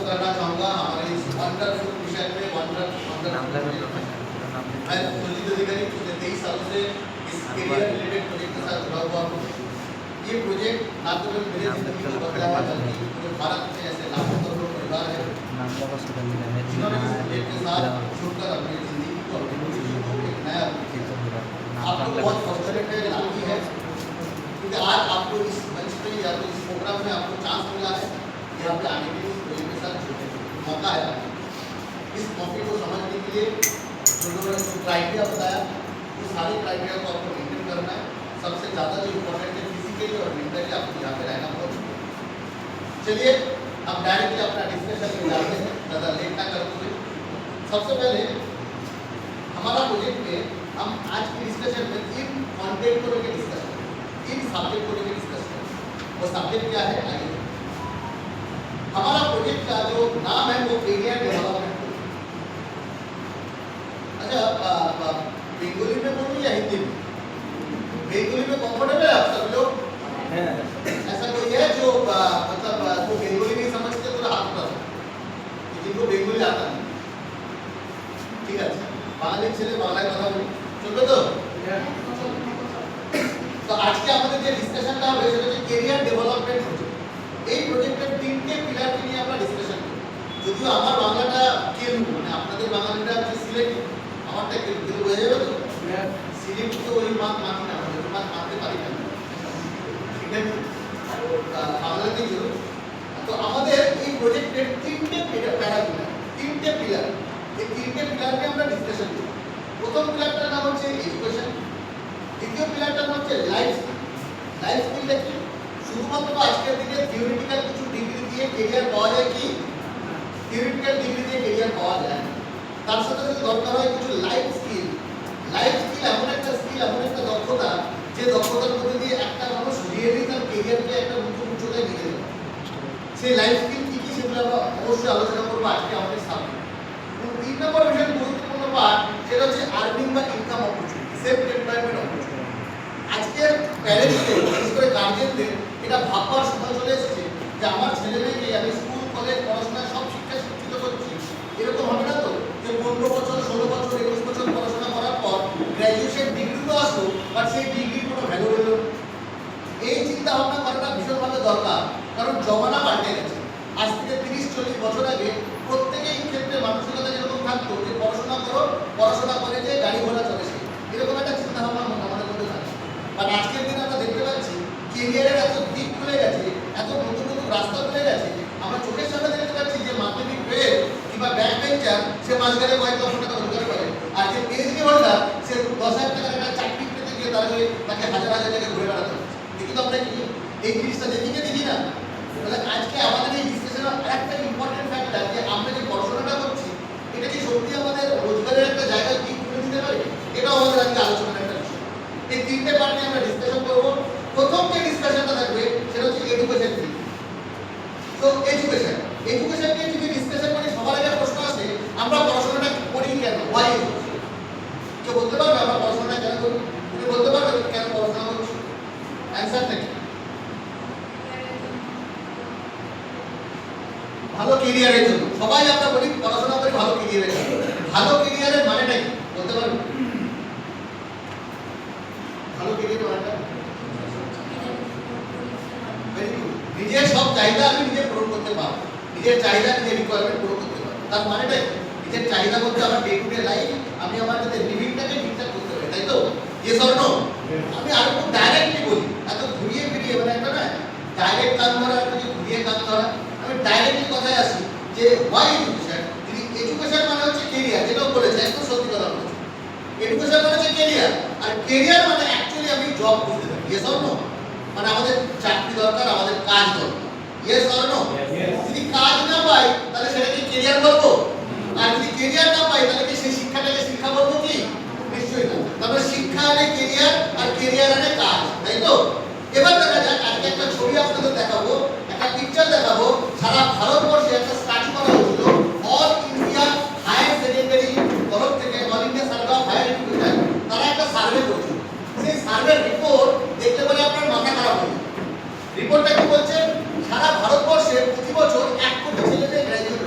करना चाहूँगा हमारे इस वंडरफुल विषय में मैं सुजीत अधिकारी पिछले 23 सालों से इस करियर रिलेटेड प्रोजेक्ट के साथ जुड़ा हुआ हूँ। ये प्रोजेक्ट ना तो केवल मेरी जिंदगी को बदला है बल्कि पूरे भारत में ऐसे लाखों करोड़ों परिवार हैं जिन्होंने इस प्रोजेक्ट के साथ जुड़कर अपनी जिंदगी को अपने भविष्य को एक नया आप लोग बहुत फॉर्चुनेट है, लकी है क्योंकि आज आपको इस मंच पे या तो इस प्रोग्राम में आपको चांस मिला है यहाँ पे आने के लिए, इस प्रोजेक्ट के साथ जुड़ने का मौका है। इस मौके को समझने के लिए जो क्राइटेरिया बताया वो सारे क्राइटेरिया को आपको मेंटेन करना है। सबसे ज़्यादा जो इम्पोर्टेंट है फिजिकली और मेंटली आपको यहाँ पे रहना बहुत। चलिए अब डायरेक्टली अपना डिस्कशन में जाते हैं, ज़्यादा लेट ना करते हुए। सबसे पहले हमारा प्रोजेक्ट में हम आज की डिस्कशन में 3 कॉन्टेंट को लेकर डिस्कस करें, 3 सब्जेक्ट को लेकर डिस्कस करें। वो सब्जेक्ट क्या है आइए। हमारा प्रोजेक्ट का जो नाम है वो करियर डेवलपमेंट। अच्छा बेंगोली में बोलूं या हिंदी में? बेंगोली में कंफर्टेबल है आप सब लोग? ऐसा कोई है जो मतलब जो बेंगोली नहीं समझते तो हाथ उठा सकते, जिनको बेंगोली आता नहीं? ठीक है, বাঙালি ছেলে বাংলায় কথা বলি, চলবে তো? তো আজকে আমাদের যে ডিসকাশনটা হবে সেটা হচ্ছে ক্যারিয়ার ডেভেলপমেন্ট প্রজেক্ট। এই প্রজেক্টের 3টে পিলারকে নিয়ে আমরা ডিসকাশন করব। যদিও আমার বাংলাটা কেলু মানে আপনাদের বাংলাটা হচ্ছে সিলেটি, আমারটা কেলু, কেলু বোঝা যাবে তো? সিলেটি তো ওই মাছ মানি না, ওই মাছ মানতে পারি না, ঠিক আছে? বাংলাতেই চলুন। তো আমাদের এই প্রজেক্টের 3টে প্যারামিটার, 3টে পিলার, এই 3টে পিলারকে আমরা ডিসকাশন করব। প্রথম পিলারটার নাম হচ্ছে এডুকেশন, দ্বিতীয় পিলারটার নাম হচ্ছে লাইফ স্কিল। লাইফ স্কিলটা কি? শুধুমাত্র আজকের দিনে থিওরিটিক্যাল কিছু ডিগ্রি দিয়ে ক্যারিয়ার পাওয়া যায় কি? থিওরিটিক্যাল ডিগ্রি দিয়ে ক্যারিয়ার পাওয়া যায় না, তার সাথে সাথে দরকার হয় কিছু লাইফ স্কিল। লাইফ স্কিল এমন একটা স্কিল, এমন একটা দক্ষতা যে দক্ষতার মধ্যে দিয়ে একটা মানুষ রিয়েলি তার ক্যারিয়ারকে একটা নতুন উচ্চতায় নিয়ে যাবে। সেই লাইফ স্কিল কি কি সেগুলো আমরা অবশ্যই আলোচনা করবো আজকে আমাদের সামনে। 3 নম্বর বিষয় গুরুত্বপূর্ণ পার্ট সেটা হচ্ছে আর্নিং বা income opportunity, self employment opportunity. আজকের প্যারেন্টসদের বিশেষ করে গার্জিয়ানদের এটা ভাববার সময় চলে এসেছে যে আমার ছেলে মেয়েকে আমি স্কুল কলেজ পড়াশোনা সব শিক্ষা শিক্ষিত করছি, এরকম হবে না তো যে 15 বছর 16 বছর 21 বছর পড়াশোনা করার পর গ্র্যাজুয়েশন ডিগ্রি তো আসলো বাট সেই ডিগ্রির কোনো ভ্যালু রইল না। এই চিন্তা ভাবনা করাটা ভীষণভাবে দরকার, কারণ জমানা পাল্টে গেছে। আজ থেকে 30-40 বছর আগে প্রত্যেকেই ক্ষেত্রে মানসিকতা যেরকম থাকতো যে পড়াশোনা করো, পড়াশোনা করে যে গাড়ি ঘোড়া চলেছে, এরকম একটা চিন্তা ভাবনা আমাদের মধ্যে থাকে। বাট আজকের দিনে আমরা দেখতে পাচ্ছি ক্যারিয়ারের এত দিক খুলে গেছে, এত নতুন নতুন রাস্তা খুলে গেছে। আমরা চোখের সামনে দেখতে পাচ্ছি যে মাধ্যমিক ফেল কিংবা ব্যাক বেঞ্চার সে মাঝখানে কয়েক লক্ষ টাকা রোজগার করে, আর যে পিএইচডি হোল্ডার সে 10,000 টাকার একটা চাকরি পেতে গিয়ে তাকে হাজার হাজার টাকা ঘুরে বেড়াতে হচ্ছে। কিন্তু আমরা কি এই জিনিসটা দেখি না? তাহলে আজকে আমাদের এই ডিসকাশনের আরেকটা ইম্পর্টেন্ট ফ্যাক্টর যে আমরা যে পড়াশোনাটা করছি এটা কি সত্যি আমাদের রোজগারের একটা জায়গায় কি খুলে দিতে পারে, এটাও আমাদের আজকে আলোচনার একটা বিষয়। এই 3টে পার্ট নিয়ে আমরা ডিসকাশন করব। প্রথম যে ডিসকাশনটা থাকবে সেটা হচ্ছে এডুকেশন কি। তো এডুকেশন নিয়ে যদি ডিসকাশন করি সবার আগে প্রশ্ন আসে আমরা পড়াশোনাটা করি কেন, ওয়াই এডুকেশন? কেউ বলতে পারবে আমরা পড়াশোনাটা কেন করি? তুমি বলতে পারবে কেন পড়াশোনা করছো? অ্যানসারটা কি? ভালো ক্যারিয়ারের জন্য। সবাই আমরা বলি পড়াশোনা করি ভালো ক্যারিয়ারের জন্য। ভালো ক্যারিয়ারের মানেটা কি বলতে পারবে? ভালো ক্যারিয়ারের মানেটা নিজের সব চাহিদা আমি নিজে পূরণ করতে পারবো, নিজের চাহিদা নিজের রিকোয়ারমেন্ট পূরণ করতে পারবো। তার মানেটা কি? নিজের চাহিদা বলতে আমার ডে টু ডে লাইফ আমি আমার যাতে লিভিংটাকে ঠিকঠাক করতে পারি, তাই তো? Yes or no? আমি আরো খুব ডাইরেক্টলি বলি, এত ঘুরিয়ে ফিরিয়ে মানে একটা না ডাইরেক্ট কাজ করা, কিছু ঘুরিয়ে কাজ করা। আমি ডাইরেক্টলি কথায় আসি যে ওয়াই এডুকেশন। যদি এডুকেশন মানে হচ্ছে ক্যারিয়ার, যেটাও বলেছে একদম সত্যি কথা বলেছে। এডুকেশন মানে হচ্ছে ক্যারিয়ার, আর ক্যারিয়ার মানে অ্যাকচুয়ালি আমি জব করতে পারি। Yes or no? মানে আমাদের চাকরি দরকার, আমাদের কাজ দরকার। Yes or no? যদি কাজ না পাই তাহলে সেটাকে ক্যারিয়ার বলবো, আর যদি ক্যারিয়ার না পাই তাহলে কি সেই শিক্ষাটাকে শিক্ষা বলবো কি? নিশ্চয়ই না। তারপরে শিক্ষা আনে ক্যারিয়ার, আর ক্যারিয়ার আনে কাজ, তাই তো? এবার দেখা যাক আজকে একটা ছবি আপনাদের দেখাবো, একটা পিকচার দেখাবো। সারা ভারতবর্ষে একটা স্টাডি করা হয়েছিল অল ইন্ডিয়া হায়ার সেকেন্ডারি তরফ থেকে, all India survey of higher education, তারা একটা সার্ভে করেছিল। সেই সার্ভের রিপোর্ট দেখতে পরে আপনার মাথা খারাপ হয়ে যাবে। রিপোর্টটা কি বলছে? সারা ভারতবর্ষে প্রতি বছর 1 কোটি ছেলে মেয়ে গ্র্যাজুয়েট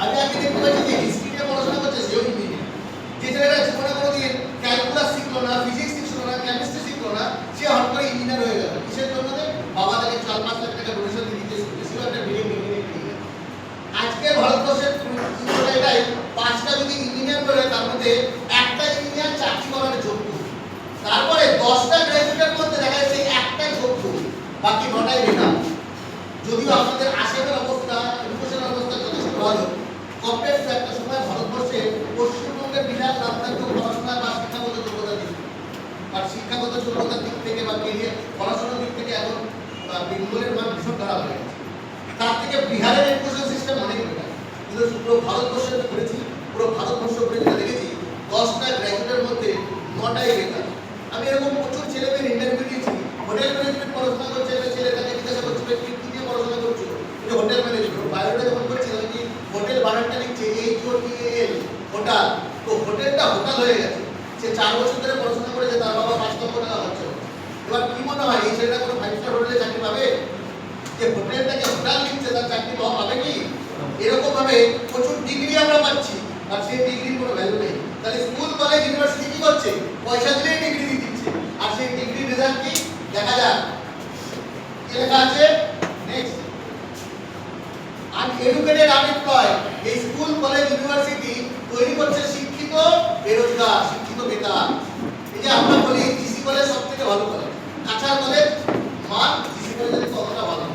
আমি আগে দেখতে পাচ্ছি যে হিস্ট্রি নিয়ে পড়াশোনা করছে সেও ইঞ্জিনিয়ার, যে ছেলেটা জীবনে কোনোদিন ক্যালকুলাস শিখলো না, ফিজিক্স শিখলো না, কেমিস্ট্রি শিখলো না, সে হঠাৎ করে ইঞ্জিনিয়ার হয়ে গেল। কিসের জন্য? বাবা তাকে 4-5 লাখ টাকা ডোনেশন দিতে ছিল একটা বিল্ডিং নিয়ে। আজকে ভারতবর্ষের চিত্রটা এটাই, 5টা যদি ইঞ্জিনিয়ার করে তার মধ্যে একটা ইঞ্জিনিয়ার চাকরি করার যোগ্য, তারপরে 10টা গ্র্যাজুয়েটের মধ্যে দেখা যাচ্ছে একটা যোগ্য, বাকি 9টাই বেকার। যদিও আমাদের আশেপাশের অবস্থা, এডুকেশনের অবস্থা যথেষ্ট ভালো, কম্পেয়ার টু একটা সময় ভারতবর্ষে পশ্চিমবঙ্গের বিরাট লাভ থাকতো পড়াশোনা বা শিক্ষাগত যোগ্যতার দিক থেকে। আর শিক্ষাগত যোগ্যতার দিক থেকে বা কেরিয়ার পড়াশোনার দিক থেকে এখন বেঙ্গলের মান ভীষণ খারাপ হয়ে গেছে। তার থেকে বিহারের এডুকেশন সিস্টেম অনেক বেটার। কিন্তু পুরো ভারতবর্ষে করেছি, পুরো ভারতবর্ষ করে যেটা দেখেছি 10টা গ্র্যাজুয়েটের মধ্যে 9টাই বেকার। আমি এরকম প্রচুর ছেলেমেয়ের ইন্টারভিউ দিয়েছি, হোটেল ম্যানেজমেন্ট পড়াশোনা করছে, একটা ছেলে তাকে জিজ্ঞাসা করছে কি দিয়ে পড়াশোনা করছো, যে হোটেল ম্যানেজমেন্ট। বায়োডাটা যখন করছে তখন কি হোটেল বানানটা লিখছে HOTEL, হোটেল। তো হোটেলটা হোটেল হয়ে গেছে। সে 4 বছর ধরে পড়াশোনা করেছে, তার বাবা 5 লক্ষ টাকা খরচ করে। এবার কি মনে হয় এই ছেলেটা কোনো 5 স্টার হোটেলে চাকরি পাবে? যে হোটেলটাকে হোটেল লিখছে তার চাকরি পাবে কি? এরকম ভাবে প্রচুর ডিগ্রি আমরা পাচ্ছি, আর সেই ডিগ্রির কোনো ভ্যালু নেই। তাহলে স্কুল কলেজ ইউনিভার্সিটি কি করছে? পয়সা দিলেই ডিগ্রি দিয়ে দিচ্ছে, আর সেই ডিগ্রির রেজাল্ট কি দেখা যাক। কি লেখা আছে নেক্সট? Uneducated unemployed. এই স্কুল কলেজ ইউনিভার্সিটি তৈরি করছে শিক্ষিত বেরোজগার, শিক্ষিত বেকার। এই যে আমরা বলি জিসি কলেজ সবথেকে ভালো কলেজ, কাছাড় কলেজ মান জিসি কলেজের কতটা ভালো।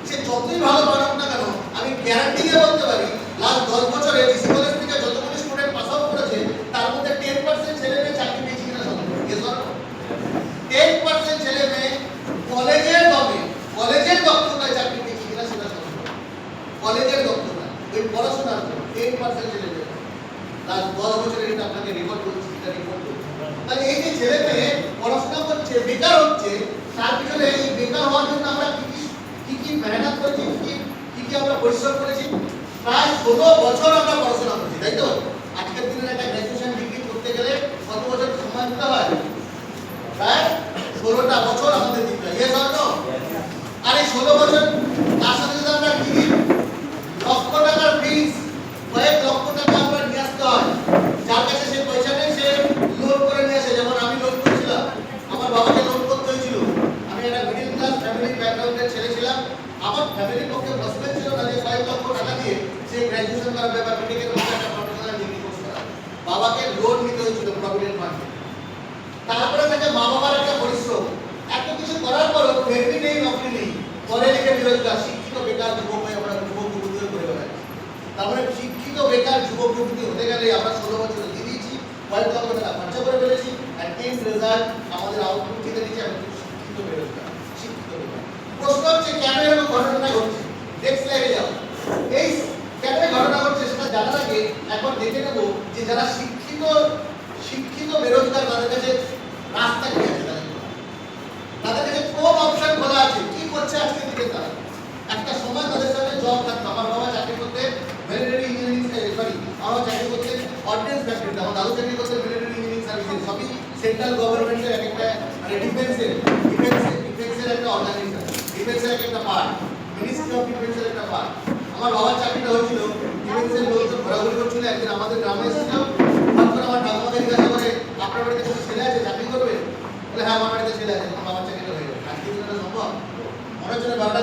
সে যতই ভালো বানাক না কেন, আমি গ্যারান্টি দিয়ে বলতে পারি লাস্ট 10 বছরে জিসি কলেজ থেকে যতগুলো স্টুডেন্ট পাস আউট করেছে তার মধ্যে 10% ছেলে মেয়ে চাকরি পেয়েছে কিনা সন্দেহ। 10% ছেলে মেয়ে কলেজের দমে, কলেজের দক্ষতায় চাকরি পেয়েছে কিনা সেটা সন্দেহ। কলেজের দক্ষতা, ওই পড়াশোনার 10% ছেলে মেয়ে লাস্ট 10 বছরের, এটা আপনাকে রেকর্ড করছি, এটা রেকর্ড করছি। তাহলে এই যে ছেলে মেয়ে পড়াশোনা করছে, বেকার হচ্ছে, তার পিছনে এই বেকার হওয়ার জন্য আমরা কি মেহনত করেছি, কি আমরা পরিশ্রম করেছি। প্রায় 16 বছর আমরা পড়াশোনা করছি, তাই তো? আজকের দিনের একটা গ্র্যাজুয়েশন ডিগ্রি করতে গেলে কত বছর সময় দিতে হয়? প্রায় 16টা বছর আমাদের দিতে হয়। Yes or no? আর এই 16 বছর তার সাথে যদি আমরা ডিগ্রি লক্ষ টাকার ফিস, কয়েক লক্ষ টাকা আমরা নিয়ে আসতে হয়। যার কাছে সে পয়সা নেই সে লোন করে নিয়ে আসে। যেমন আমি লোন করেছিলাম, আমার বাবাকে লোন করতে হয়েছিল। আমি একটা মিডল ক্লাস ফ্যামিলি ব্যাকগ্রাউন্ডের ছেলে ছিলাম, আমার ফ্যামিলির পক্ষে পসিবল ছিল না যে কয়েক লক্ষ টাকা দিয়ে সে গ্র্যাজুয়েশন করাবে বা বিটেকের মতো একটা প্রফেশনাল ডিগ্রি কোর্স করাবে। বাবাকে লোন নিতে হয়েছিল প্রভিডেন্ট ফান্ড। তারপরে থেকে মা বাবার একটা পরিশ্রম, এত কিছু করার পরও ফ্যামিলি নেই, নকরি নেই, পড়ে লিখে বেরোজগার, শিক্ষিত বেকার যুবক হয়ে আমরা যুবক যুবতী হয়ে ঘুরে বেড়াচ্ছি। তারপরে শিক্ষিত বেকার যুবক যুবতী হতে গেলে আমরা 16 বছর দিয়ে দিয়েছি, কয়েক লক্ষ টাকা খরচা করে ফেলেছি, আর এন্ড রেজাল্ট আমাদের আউটপুট থেকে দিচ্ছে আমরা শিক্ষিত বেরোজগার, শিক্ষিত বেকার। প্রশ্ন হচ্ছে কেন এরকম ঘটনা ঘটছে? নেক্সট স্লাইডে যাও। এই কেন ঘটনা ঘটছে সেটা জানার আগে এখন দেখে নেব যে যারা শিক্ষিত বেরোজগার তাদের কাছে রাস্তা কি আছে, তাদের কাছে কোন অপশন খোলা আছে, কি করছে আজকে দিকে তারা। একটা সময় তাদের সামনে জব থাকতো। আমার বাবা চাকরি করতে মিলিটারি ইঞ্জিনিয়ারিং, আমার চাকরি করতে অর্ডিন্যান্স ফ্যাক্টরিতে, আমার দাদু চাকরি করতে মিলিটারি ইঞ্জিনিয়ারিং সার্ভিসে। সবই সেন্ট্রাল গভর্নমেন্টের এক একটা, মানে ডিফেন্সের একটা অর্গানাইজেশন, ডিফেন্সের এক একটা পার্ট, মিনিস্ট্রি অফ ডিফেন্সের একটা পার্ট। আমার বাবার চাকরিটা হয়েছিল ডিফেন্সের লোকজন ঘোরাঘুরি করছিল, একদিন আমাদের গ্রামে এসেছিল। তারপর আমার ঠাকুমাকে জিজ্ঞাসা করে আপনার বাড়িতে কোনো ছেলে আছে চাকরি করবে? বলে হ্যাঁ আমার বাড়িতে ছেলে আছে। আমার বাবার চাকরিটা হয়ে যাবে। আজকে দিনে সম্ভব? মনে হচ্ছে না ব্যাপারটা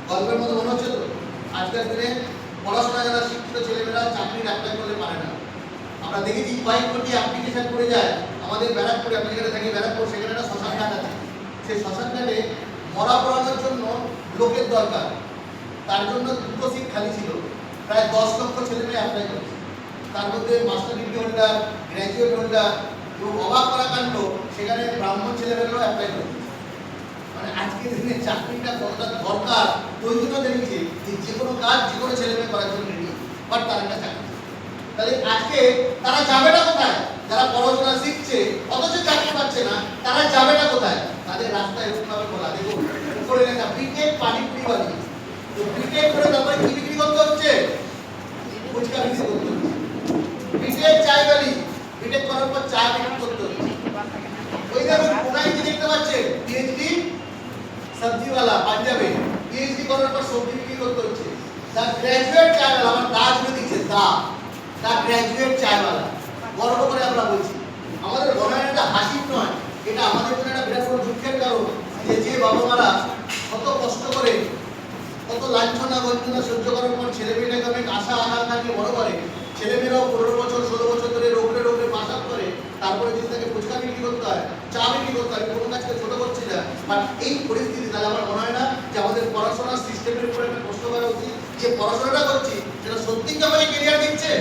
গল্পের মতো মনে হচ্ছে তো? আজকের দিনে পড়াশোনা যারা শিক্ষিত ছেলেমেয়েরা চাকরির অ্যাপ্লাই করতে পারে না। আমরা দেখেছি কয়েক কোটি অ্যাপ্লিকেশন করে যায়। আমাদের ব্যারাকপুরে, আমি যেখানে থাকি ব্যারাকপুর, সেখানে একটা শ্মশান ঘাট আছে। সেই শ্মশান ঘাটে মরা পড়ানোর জন্য লোকের দরকার, তার জন্য 2টো সিট খালি ছিল। প্রায় 10 লক্ষ ছেলে মেয়ে অ্যাপ্লাই করেছে, তার মধ্যে master degree holder, graduate holder. এবং অবাক করা কাণ্ড, সেখানে ব্রাহ্মণ ছেলেমেয়েরাও অ্যাপ্লাই করেছে। মানে আজকের দিনে চাকরিটা কতটা দরকার ওই জন্য দেখেছি যে কোনো কাজ যে কোনো ছেলে মেয়ে করার জন্য রেডি, বাট তার একটা চাকরি। তাহলে আজকে তারা যাবেটা কোথায়? যারা পড়াশোনা শিখছে অথচ চাকরি পাচ্ছে না, তারা যাবেটা কোথায়? তাদের রাস্তা এরকমভাবে খোলা। দেখুন উপরে লেখা বিটেক পানিপুরি বাড়ি। তো বিটেক করে তারপরে কি বিক্রি করতে হচ্ছে? ফুচকা বিক্রি করতে হচ্ছে। বিটেক চায় বাড়ি, বিটেক করার পর চা বিক্রি করতে হচ্ছে। ওই দেখুন কোনায় কি দেখতে পাচ্ছেন? পিএইচডি সবজিওয়ালা পাঞ্জাবে, পিএইচডি করার পর সবজি বিক্রি করতে হচ্ছে। দ্য গ্র্যাজুয়েট চায়ওয়ালা, আমার দা জুড়ে দিচ্ছে দা, দ্য গ্র্যাজুয়েট চায়ওয়ালা, গর্ব করে আমরা বলছি। আমাদের মনে হয় এটা হাসির নয়, এটা আমাদের জন্য একটা বিরাট বড় দুঃখের কারণ যে যে বাবা মারা কত কষ্ট করে, কত লাঞ্ছনা বঞ্চনা সহ্য করার পর ছেলে মেয়েটাকে অনেক আশা আকাঙ্ক্ষা নিয়ে বড় করে, ছেলে মেয়েরাও 15 বছর 16 বছর ধরে রোগরে রোগরে পাস আপ করে, তারপরে যদি তাকে ফুচকা বিক্রি করতে হয়, চা বিক্রি করতে হয়, কোনো কাজকে ছোট করছি না, বাট এই পরিস্থিতি তাহলে আমার মনে হয় না যে আমাদের পড়াশোনার সিস্টেমের উপরে একটা প্রশ্ন করা উচিত যে পড়াশোনাটা করছি সেটা সত্যি কি আমাকে ক্যারিয়ার দিচ্ছে,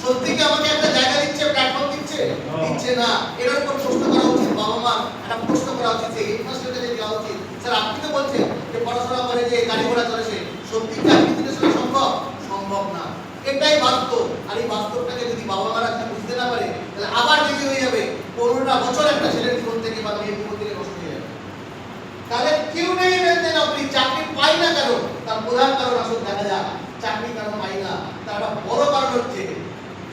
সত্যি কি আমাকে একটা জায়গা দিচ্ছে, প্ল্যাটফর্ম দিচ্ছে, দিচ্ছে না। এর উপর প্রশ্ন করা উচিত, বাবা মা একটা প্রশ্ন করা উচিত যে হেডমাস্টারকে যে দেওয়া উচিত, স্যার আপনি তো বলছেন যে পড়াশোনা করে যে গাড়ি ঘোড়া চলে সে সত্যি কি আজকের দিনে সেটা সম্ভব? সম্ভব না। এটাই বাস্তব। আর এই বাস্তবটাকে যদি বাবা মারা বুঝতে না পারে তাহলে আবার দেরি হয়ে যাবে, 15টা বছর একটা ছেলের জীবন থেকে বা মেয়ের জীবন থেকে নষ্ট হয়ে যাবে। তাহলে কেউ নেই মেলতে নকরি, চাকরি পাই না কেন? তার প্রধান কারণ আসলে দেখা যাক চাকরি কেন পাই না, তার একটা বড় কারণ হচ্ছে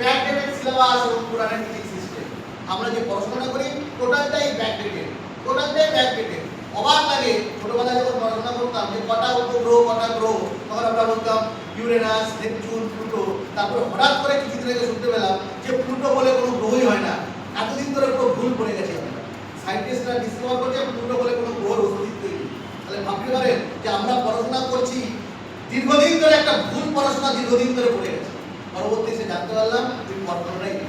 ব্যাকডেটেড সিলেবাস এবং পুরানো টিচিং সিস্টেম। আমরা যে পড়াশোনা করি টোটালটাই ব্যাকডেটেড, টোটালটাই ব্যাকডেটেড। অবাক লাগে ছোটবেলায় যখন পড়াশোনা করতাম যে কটা উপগ্রহ কটা গ্রহ, তখন আমরা বলতাম ইউরেনাস, নেপচুন, প্লুটো। তারপরে হঠাৎ করে কিছুদিন আগে শুনতে পেলাম যে প্লুটো বলে কোনো গ্রহই হয় না। এতদিন ধরে পুরো ভুল পড়ে গেছে আমরা। সায়েন্টিস্টরা ডিসকভার করছে প্লুটো বলে কোনো গ্রহের অস্তিত্বই নেই। তাহলে ভাবতে পারেন যে আমরা পড়াশোনা করছি দীর্ঘদিন ধরে একটা ভুল পড়াশোনা দীর্ঘদিন ধরে পড়ে গেছে। পরবর্তী এসে জানতে পারলাম যে পড়াশোনাটাই নেই।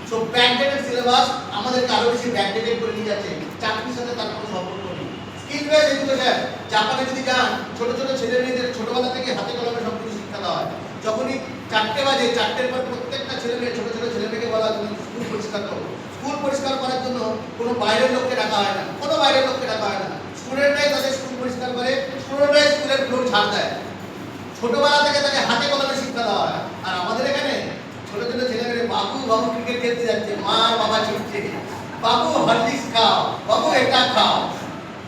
সো ব্যাকডেটেড সিলেবাস আমাদেরকে আরো বেশি ব্যাকডেটেড করে নিয়ে যাচ্ছে, চাকরির সাথে তার কোনো সম্পর্ক নেই। স্কিল বেস এডুকেশন, জাপানে যদি যান ছোট ছোট ছেলে মেয়েদের ছোটবেলা থেকে হাতে কলমে সব কিছু শিক্ষা দেওয়া হয়। যখনই 4টে বাজে 4টের পর প্রত্যেকটা ছেলে মেয়ে ছোট ছোট ছেলে মেয়েকে বলা তুমি স্কুল পরিষ্কার করো। স্কুল পরিষ্কার করার জন্য কোনো বাইরের লোককে ডাকা হয় না, কোনো বাইরের লোককে ডাকা হয় না, স্টুডেন্টরাই তাদের স্কুল পরিষ্কার করে, স্টুডেন্টরাই স্কুলের ফ্লোর ঝাড় দেয়। ছোটবেলা থেকে তাকে হাতে কলমে শিক্ষা দেওয়া হয়। আর আমাদের এখানে ছোট ছোট ছেলে মেয়ে বাবু বাবু ক্রিকেট খেলতে যাচ্ছে, মা বাবা ছুটছে, বাবু হরলিক্স খাও, বাবু এটা খাও।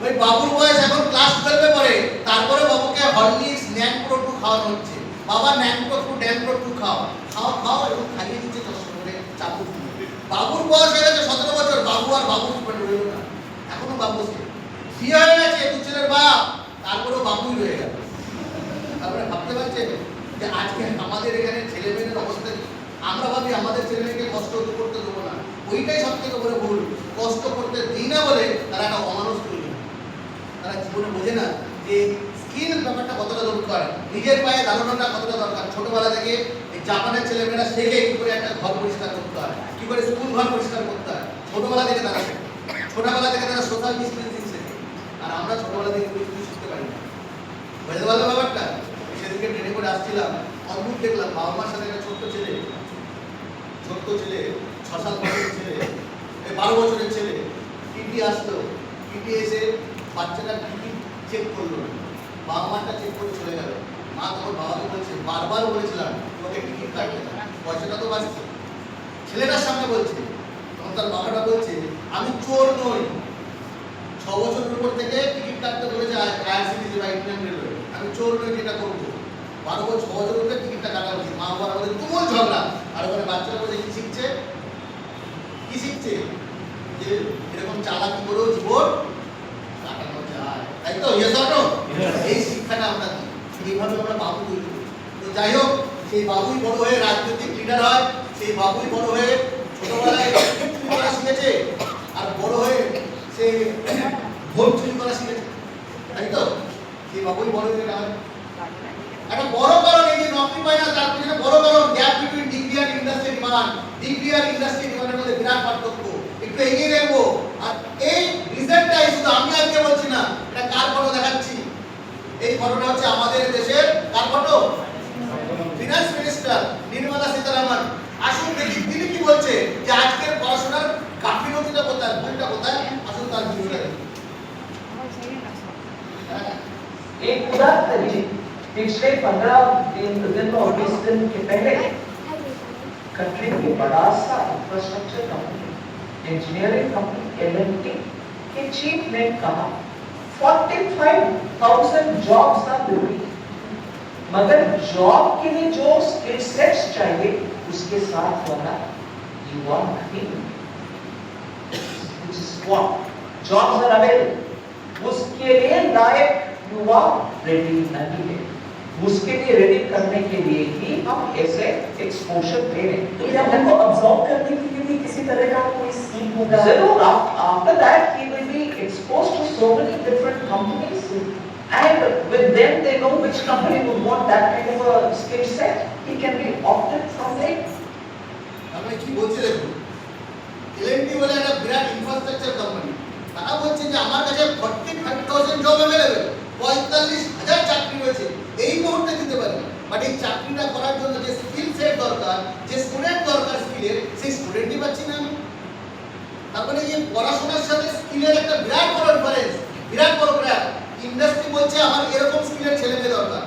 ওই বাবুর বয়স এখন ক্লাস 12-এ পড়ে, তারপরে বাবুকে হরলিক্স ন্যানপ্রো 2 খাওয়ানো হচ্ছে। বাবা ন্যানপ্রো 2 ড্যানপ্রো 2 খাও, খাও খাও এবং খাইয়ে দিচ্ছে কষ্ট করে চাপু। বাবুর বয়স হয়ে গেছে 17 বছর, বাবু আর বাবু রইল না, এখনো বাবু সে বিয়ে হয়ে গেছে, 2 ছেলের বাপ, তারপরেও বাবুই রয়ে গেল। তারপরে ভাবতে পারছেন যে আজকে আমাদের এখানে ছেলে মেয়েদের অবস্থা কি? আমরা ভাবি আমাদের ছেলে মেয়েকে কষ্ট করতে দেবো না, ওইটাই সব থেকে বড় ভুল। কষ্ট করতে দিই না বলে তারা একটা অমানুষ তৈরি, তারা জীবনে বোঝে না যে স্কিল ব্যাপারটা কতটা দরকার, নিজের পায়ে দাঁড়ানোটা কতটা দরকার। ছোটবেলা থেকে এই জাপানের ছেলেমেয়েরা শেখে কি করে একটা ঘর পরিষ্কার করতে হয়, কি করে স্কুল ঘর পরিষ্কার করতে হয়, ছোটবেলা থেকে তারা শেখে। ছোটবেলা থেকে তারা সোশ্যাল ডিস্টেন্সিং শেখে, আর আমরা ছোটবেলা থেকে কিছু শিখতে পারি না। বুঝতে পারলো ব্যাপারটা? সেদিনকে ট্রেনে করে আসছিলাম, অদ্ভুত দেখলাম বাবা মার সাথে একটা ছোট্ট ছেলে 6-7 বছরের ছেলে, 12 বছরের ছেলে টিটি আসলো। টিটি এসে বাচ্চাটা টিকিট চেক করলো না, বাবা মারটা চেক করে চলে গেল। মা তখন বাবাকে বলছে বারবার বলেছিলাম তোমাকে টিকিট কাটবে না, পয়সাটা তো বাঁচছে। ছেলেটার সামনে বলছে, তখন তার বাবাটা বলছে আমি চোর নই, 6 বছরের উপর থেকে টিকিট কাটতে বলেছে আইআরসিটিসি বা ইন্ডিয়ান রেলওয়ে, আমি চোর নই যেটা করবো। 12 বছর 6 বছর উপরে টিকিটটা কাটা উচিত। মা বাবার মধ্যে তুমুল ঝগড়া। আর ওখানে বাচ্চারা বলছে কি শিখছে, কি শিখছে যে এরকম চালাকি করেও জীবন কাটানো যায়, তাই তো? Yes or no? এই শিক্ষাটা আমরা দিই, এইভাবে আমরা বাবু তৈরি করি। তো যাই হোক, সেই বাবুই বড় হয়ে রাজনৈতিক লিডার হয়, সেই বাবুই বড় হয়ে ছোটবেলায় চুরি করা শিখেছে, আর বড় হয়ে সে ভোট চুরি করা শিখেছে, তাই তো? সেই বাবুই বড় হয়ে হয়। একটা বড় কারণ এই যে নকরি পায় না, তার পিছনে বড় কারণ গ্যাপ বিটুইন ডিগ্রি আর ইন্ডাস্ট্রি ডিমান্ড। ডিগ্রি আর ইন্ডাস্ট্রি ডিমান্ডের মধ্যে বিরাট পার্থক্য, একটু এগিয়ে দেখবো। আর এই রিজনটাই শুধু আমি আজকে বলছি না, এটা কার ফটো দেখাচ্ছি? এই ফটোটা হচ্ছে আমাদের দেশের কার photo? Finance minister Nirmala Sitharaman. আসুন দেখি তিনি কি বলছে যে আজকের পড়াশোনার গাফিলতিটা কোথায়, ভুলটা কোথায়। আসুন তার ভিডিওটা দেখি। एक उदाहरण तरीके पिछले 15 दिन और 20 दिन के पहले कंट्री की बड़ा सा infrastructure company, engineering company L&T के चीफ ने कहा 45,000 जॉब्स आर लिविंग, मगर जॉब के लिए जो स्किल सेट्स चाहिए उसके साथ वाला युवा नहीं, which is what jobs are available, उसके लिए लायक युवा रेडी नहीं है। उसके लिए रेडी करने के लिए ही हम ऐसे एक्सपोजर दे रहे हैं। तो ये हमको अब्सॉर्ब करने के लिए भी किसी तरह का कोई स्कीम होगा? जरूर, after that he will be exposed to so many different companies, and with them they know which company would want that kind of a skill set. He can be opted from there. আমি কি বলছি দেখুন, L&T বলে একটা বিরাট infrastructure company, তারা বলছে যে আমার কাছে 45,000 জব অ্যাভেলেবল, 45,000 চাকরি রয়েছে, এই মুহূর্তে দিতে পারি। বাট এই চাকরিটা করার জন্য যে স্কিল সেট দরকার, যে স্টুডেন্ট দরকার স্কিলের, সেই স্টুডেন্টই পাচ্ছি না আমি। তারপরে এই পড়াশোনার সাথে স্কিলের একটা বিরাট বড় ডিফারেন্স, বিরাট বড় গ্যাপ। ইন্ডাস্ট্রি বলছে আমার এরকম স্কিলের ছেলে মেয়ে দরকার,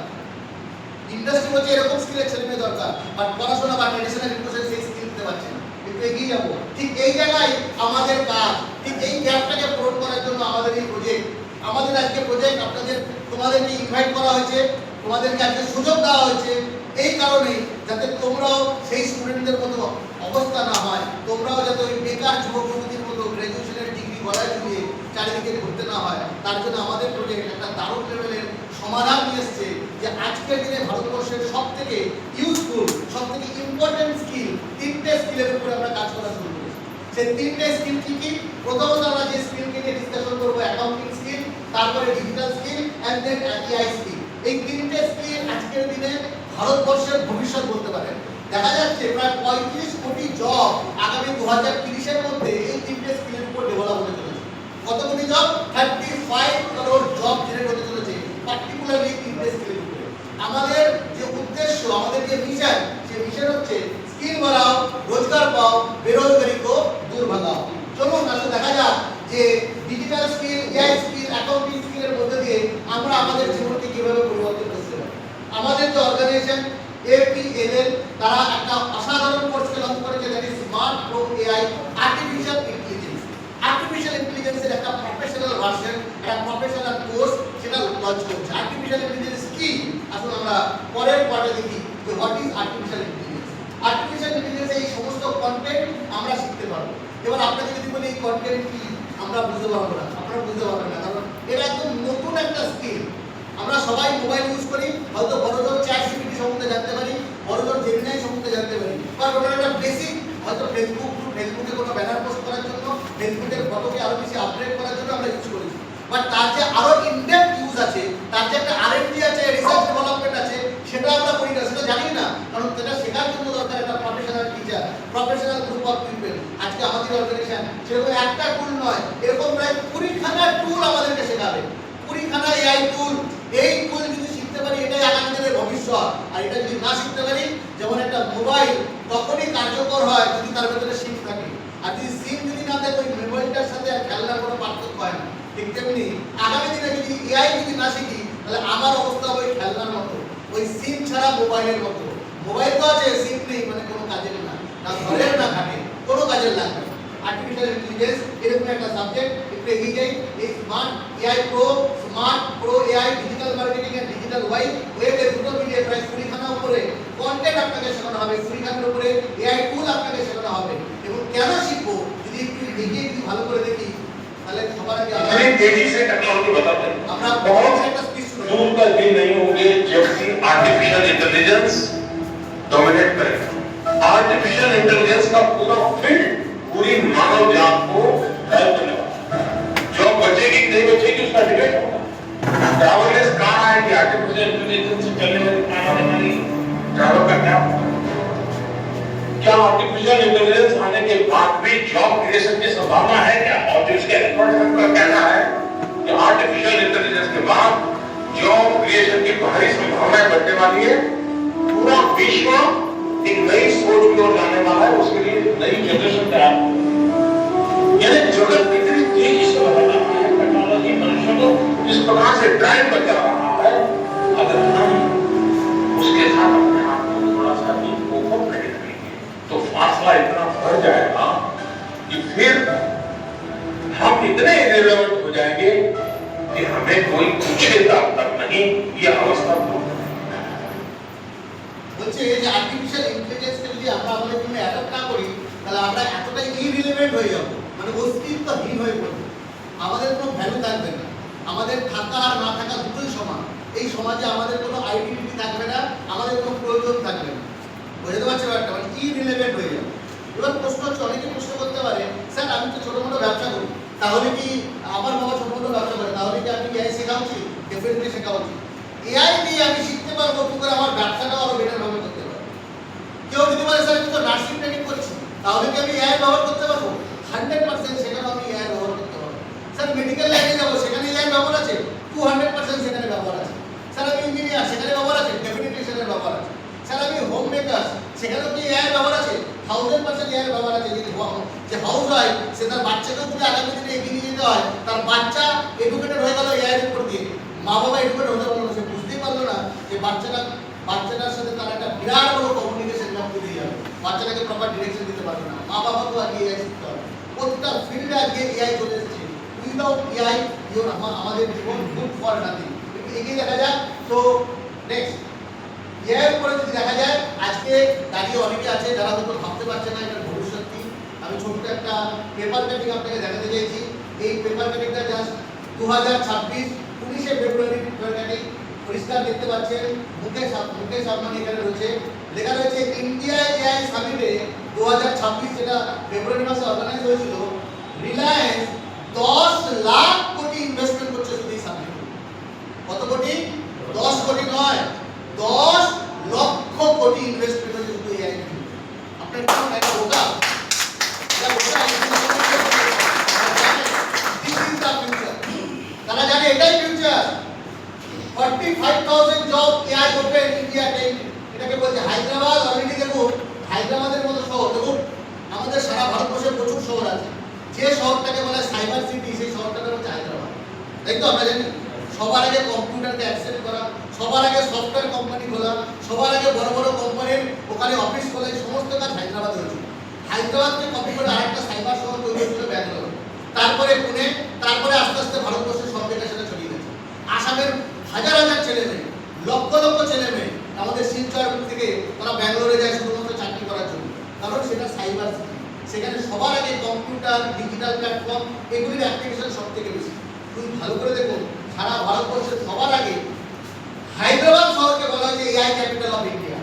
ইন্ডাস্ট্রি বলছে এরকম স্কিলের ছেলে মেয়ে দরকার, বাট পড়াশোনা বা ট্রেডিশনাল এডুকেশন সেই স্কিল দিতে পারছে না। একটু এগিয়ে যাবো, ঠিক এই জায়গায় আমাদের কাজ, ঠিক এই গ্যাপটাকে পূরণ করার জন্য আমাদের এই প্রজেক্ট। আমাদের আজকে প্রজেক্ট তোমাদেরকে ইনভাইট করা হয়েছে, তোমাদেরকে আজকে সুযোগ দেওয়া হয়েছে এই কারণে, যাতে তোমরাও সেই স্টুডেন্টদের মতো অবস্থা না হয়, তোমরাও যাতে ওই বেকার যুবক যুবতীর মতো গ্র্যাজুয়েশনের ডিগ্রি গলায় ঝুলিয়ে চারিদিকে ঘুরতে না হয়, তার জন্য আমাদের প্রজেক্ট একটা দারুণ লেভেলের সমাধান নিয়ে এসছে যে আজকের দিনে ভারতবর্ষের সবথেকে ইউজফুল, সবথেকে ইম্পর্টেন্ট স্কিল, তিনটে স্কিলের উপরে আমরা কাজ করা শুরু করেছি। সেই তিনটে স্কিল কি কি? প্রথমত আমরা যে স্কিলকে নিয়ে ডিসকাশন করবো, অ্যাকাউন্টিং স্কিল, তারপরে digital skill and then AI skill. এই তিনটে স্কিল আজকের দিনে ভারতবর্ষের ভবিষ্যৎ বলতে পারেন। দেখা যাচ্ছে প্রায় 35 কোটি জব আগামী 2030 এর মধ্যে এই তিনটে স্কিলের উপর ডেভেলপ হতে চলেছে। কত কোটি জব? 35 করোড় জব জেনারেট হতে চলেছে পার্টিকুলারলি তিনটে স্কিলের উপরে। আমাদের যে উদ্দেশ্য, আমাদের যে মিশন, সেই মিশন হচ্ছে স্কিল বাড়াও, রোজগার পাও, বেরোজগারি কো দূর ভাগাও। চলুন আসলে দেখা যাক যে digital skill, AI skill, accounting স্কিলের মধ্যে দিয়ে আমরা আমাদের জীবনকে কিভাবে পরিবর্তন করতে পারি। আমাদের যে অর্গানাইজেশন APLL, তারা একটা অসাধারণ কোর্সকে লঞ্চ করেছে, that is smart pro AI artificial intelligence. Artificial ইন্টেলিজেন্সের একটা প্রফেশনাল ভার্সন, একটা প্রফেশনাল কোর্স সেটা লঞ্চ করেছে। আর্টিফিশিয়াল ইন্টেলিজেন্স কি? আসলে আমরা পরের পার্টে দেখি যে what is artificial intelligence. Artificial intelligence এই সমস্ত কন্টেন্ট আমরা শিখতে পারবো। এবার আপনাকে যদি বলি এই কন্টেন্ট কি, আমরা বুঝতে পারবো না, আপনারা বুঝতে পারবেন না, কারণ এটা একদম নতুন একটা স্কিল। আমরা সবাই মোবাইল ইউজ করি, হয়তো বড়জন ChatGPT সম্বন্ধে জানতে পারি, বড়জন জেমিনাই সম্বন্ধে জানতে পারি, বাট ওটার একটা বেসিক, হয়তো ফেসবুকে কোনো ব্যানার পোস্ট করার জন্য, ফেসবুকের ফটোকে আরো বেশি আপডেট করার জন্য আমরা ইউজ করেছি। বাট তার যে আরো ইনডেপথ ইউজ আছে, তার যে একটা R&D আছে, রিসার্চ ডেভেলপমেন্ট আছে, সেটা আমরা করি না, সেটা জানি না, কারণ সেটা শেখার জন্য দরকার একটা professional teacher, professional group of people. আজকে আমাদের অর্গানাইজেশন সেরকম একটা টুল নয়, এরকম প্রায় 20খানা টুল আমাদেরকে শেখাবে, 20খানা এআই টুল। এই টুল যদি শিখতে পারি, এটাই আগামী দিনের ভবিষ্যৎ। আর এটা যদি না শিখতে পারি, যেমন একটা মোবাইল তখনই কার্যকর হয় যদি তার ভেতরে সিম থাকে, আর যদি সিম যদি না থাকে ওই মোবাইলটার সাথে আর খেলনার কোনো পার্থক্য হয় না। ঠিক তেমনি আগামী দিনে যদি এআই যদি না শিখি, তাহলে আমার অবস্থা হবে ওই খেলনার মতো, ওই সিম ছাড়া মোবাইলের মতো। মোবাইল তো আছে, সিম নেই, মানে কোনো কাজের না, না ঘরের না ঘাটে, কোনো কাজের লাগবে। আর্টিফিশিয়াল ইন্টেলিজেন্স এরকম একটা সাবজেক্ট, একটু এগিয়ে যাই। এই smart pro AI digital marketing and digital ওয়েবে দুটো মিলিয়ে প্রায় 20খানা উপরে কন্টেন্ট আপনাকে শেখানো হবে, 20খানার উপরে এআই টুল আপনাকে শেখানো হবে। এবং কেন শিখবো যদি একটু দেখিয়ে যদি ভালো করে দেখি, তাহলে সবার আগে तेजी से टेक्नोलॉजी बताते हैं। আমরা बहुत একটা স্পিচ শুনবো। दूर का दिन नहीं होंगे जबकि आर्टिफिशियल इंटेलिजेंस डोमिनेट करेगा। आर्टिफिशियल इंटेलिजेंस का पूरा फील्ड पूरी मानव जात को हेल्प करने वाला है। जॉब बचेगी कि नहीं बचेगी उसका डिबेट होगा। ट्रैवलर्स कहाँ है कि आर्टिफिशियल इंटेलिजेंस से चलने वाली ट्रैवल का क्या होगा? क्या आर्टिफिशियल इंटेलिजेंस आने के बाद भी जॉब क्रिएशन की संभावना है क्या? और जो इसके एक्सपर्ट का कहना है कि आर्टिफिशियल इंटेलिजेंस के बाद जॉब क्रिएशन की भारी संभावनाएं बढ़ने वाली है। पूरा विश्व एक नई सोच की ओर जाने वाला है, उसके लिए नई जनरेशन तैयार हो। यानी जगत कितनी तेजी से बदल रहा है, टेक्नोलॉजी मनुष्य को इस प्रकार से ड्राइव कर रहा है, अगर हम उसके साथ अपने आप को थोड़ा सा भी कोप नहीं करेंगे तो फासला इतना बढ़ जाएगा कि फिर हम इतने इरेलेवेंट हो जाएंगे कि हमें कोई पूछेगा तक नहीं। ये अवस्था বলছে যে আর্টিফিশিয়াল ইন্টেলিজেন্সকে যদি আমরা আমাদের জন্য অ্যাডাপ্ট না করি, তাহলে আমরা এতটাই ইরিলেভেন্ট হয়ে যাব, মানে অস্তিত্বহীন হয়ে পড়ব, আমাদের কোনো ভ্যালু থাকবে না, আমাদের থাকা আর না থাকা দুটোই সমান। এই সমাজে আমাদের কোনো আইডেন্টিটি হচ্ছে ব্যাপারটা, মানে ইরিলেভেন্ট হয়ে যাবে। এবার প্রশ্ন হচ্ছে, অনেকে প্রশ্ন করতে পারে, স্যার আমি তো ছোটো মোটো ব্যবসা করি, তাহলে কি আমার বাবা ছোটো মোটো ব্যবসা করে, তাহলে কি আপনি এআই শেখা উচিত? ডেফিনেটলি শেখা উচিত। এআই দিয়ে আমি শিখতে পারবো কি করে আমার ব্যবসাটাও আরো বেটার ভাবে করতে পারবো। কেউ যদি বলে স্যার আমি তো নার্সিং ট্রেনিং করছি, তাহলে কি আমি এআই ব্যবহার করতে পারবো? 100% সেখানেও আমি এআই ব্যবহার করতে পারবো। স্যার মেডিকেল লাইনে যাবো, সেখানে এআই ব্যবহার আছে, 200% সেখানে ব্যবহার আছে। স্যার আমি ইঞ্জিনিয়ার, সেখানে ব্যবহার আছে, ডেফিনেটলি সেখানে ব্যবহার আছে। স্যার আমি হোম মেকার, সেখানেও কি এআই ব্যবহার আছে? 1000% এআই ব্যবহার আছে। যে হাউস ওয়াইফ, সে তার বাচ্চাকেও যদি আগামী দিনে এগিয়ে নিয়ে যেতে হয়, তার বাচ্চা এডুকেটেড হয়ে গেল এআই এর উপর দিয়ে, মা বাবা এডুকেটেড হতে পারলো না, সে বুঝতেই পারলো না যে বাচ্চাটার সাথে তার একটা বিরাট বড় কমিউনিকেশন গ্যাপ তৈরি হয়ে যাবে, বাচ্চাটাকে প্রপার ডিরেকশন দিতে পারবে না। মা বাবাকেও আগে এআই শিখতে হবে। প্রত্যেকটা ফিল্ডে আজকে এআই চলে এসেছে। উইদাউট এআই আমাদের জীবন গুড ফর নাথিং। এগিয়ে দেখা যাক। তো নেক্সট এর উপরে যদি দেখা যায়, আজকে দাঁড়িয়ে অনেকে আছে যারা হয়তো ভাবতে পারছে না এটার ভবিষ্যৎ কি। আমি ছোট্ট একটা পেপার কাটিং আপনাকে দেখাতে চাইছি। এই পেপার কাটিংটা জাস্ট 2026 19শে ফেব্রুয়ারি পেপার কাটিং। পরিষ্কার দেখতে পাচ্ছেন, মুকেশ আম্বানি এখানে রয়েছে, লেখা রয়েছে ইন্ডিয়া এআই সামিটে 2026, যেটা ফেব্রুয়ারি মাসে অর্গানাইজ হয়েছিল। রিলায়েন্স 10 লাখ কোটি ইনভেস্টমেন্ট করছে শুধু এই সামিটে। কত কোটি? 10 কোটি নয়, 10 লক্ষ কোটি ইনভেস্টমেন্ট হচ্ছে শুধু এআই। আপনার কি মনে হয় এটা বোকা? এটা বোকা? This is the future. তারা জানে এটাই ফিউচার। 45,000 জব এআই করবে ইন্ডিয়াতে। এটাকে বলছে হায়দ্রাবাদ। অলরেডি দেখুন, হায়দ্রাবাদের মতো শহর, দেখুন আমাদের সারা ভারতবর্ষে প্রচুর শহর আছে, যে শহরটাকে বলে সাইবার সিটি, সেই শহরটাকে হচ্ছে হায়দ্রাবাদ। তাই তো আমরা জানি সবার আগে কম্পিউটারকে অ্যাকসেপ্ট করা, সবার আগে সফটওয়্যার কোম্পানি খোলা, সবার আগে বড় বড় কোম্পানির ওখানে অফিস খোলা, এই সমস্ত কাজ হায়দ্রাবাদে হয়েছিল। হায়দ্রাবাদকে কপি করে আরেকটা সাইবার শহর তৈরি হয়েছিল ব্যাঙ্গালোর, তারপরে পুনে, তারপরে আস্তে আস্তে ভারতবর্ষের সব জায়গায় সেটা ছড়িয়ে গেছে। আসামের হাজার হাজার ছেলে মেয়ে, লক্ষ লক্ষ ছেলে মেয়ে আমাদের শিলচর থেকে তারা ব্যাঙ্গালোরে যায় শুধুমাত্র চাকরি করার জন্য, কারণ সেটা সাইবার সিটি। সেখানে সবার আগে কম্পিউটার, ডিজিটাল প্ল্যাটফর্ম, এগুলির অ্যাপ্লিকেশন সব থেকে বেশি। তুমি ভালো করে দেখুন, সারা ভারতবর্ষের সবার আগে হায়দ্রাবাদ শহরকে বলা হয়েছে এআই ক্যাপিটাল অফ ইন্ডিয়া,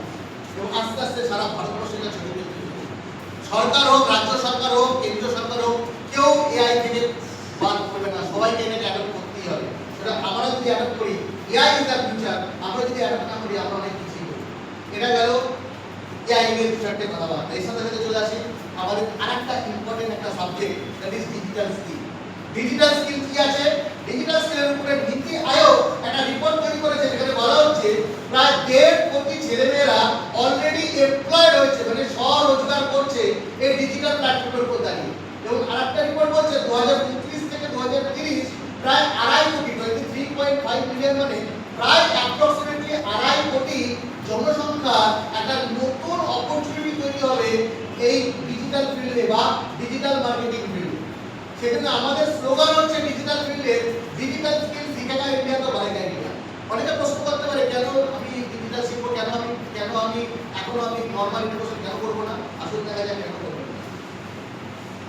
এবং আস্তে আস্তে সারা ভারতবর্ষে এটা ছড়িয়ে পড়ছে। সরকার হোক, রাজ্য সরকার হোক, কেন্দ্রীয় সরকার হোক, কেউ এআই থেকে বাদ করবে না, সবাইকে এটাকে অ্যাডপ্ট করতেই হবে। সেটা আমরা যদি অ্যাডপ্ট করি, এআই ইজ দ্য ফিউচার, আমরা যদি অ্যাডপ্ট না করি আমরা অনেক কিছুই করি। এটা গেল এআই এর চারটে কথাবার্তা। এর সাথে সাথে চলে আসি আমাদের আরেকটা ইম্পর্টেন্ট একটা subject, that is digital skill. Digital skill কি আছে? ডিজিটাল স্কিলের উপরে নীতি আয়োগ একটা রিপোর্ট তৈরি করেছে, যেখানে বলা হচ্ছে প্রায় 1.5 কোটি ছেলেমেয়েরা অলরেডি এমপ্লয়েড হয়েছে, মানে স্বরোজগার করছে এই ডিজিটাল প্ল্যাটফর্মের উপর দাঁড়িয়ে। এবং আরেকটা রিপোর্ট বলছে 2029 থেকে 2030 প্রায় 2.5 কোটি, 23.5 মিলিয়ন, মানে প্রায় অ্যাপ্রক্সিমেটলি 2.5 কোটি জনসংখ্যা একটা নতুন অপরচুনিটি তৈরি হবে এই ডিজিটাল ফিল্ডে বা ডিজিটাল মার্কেটিং ফিল্ডে। সেজন্য আমাদের স্লোগান হচ্ছে ডিজিটাল ফিল্ডে ডিজিটাল স্কিল শিখেগা ইন্ডিয়া তো বাড়েগা ইন্ডিয়া। অনেকে প্রশ্ন করতে পারে কেন আমি ডিজিটাল শিখবো, কেন আমি এখনো আমি নর্মাল এডুকেশন কেন করবো না? আসলে দেখা যায় কেন করবো না।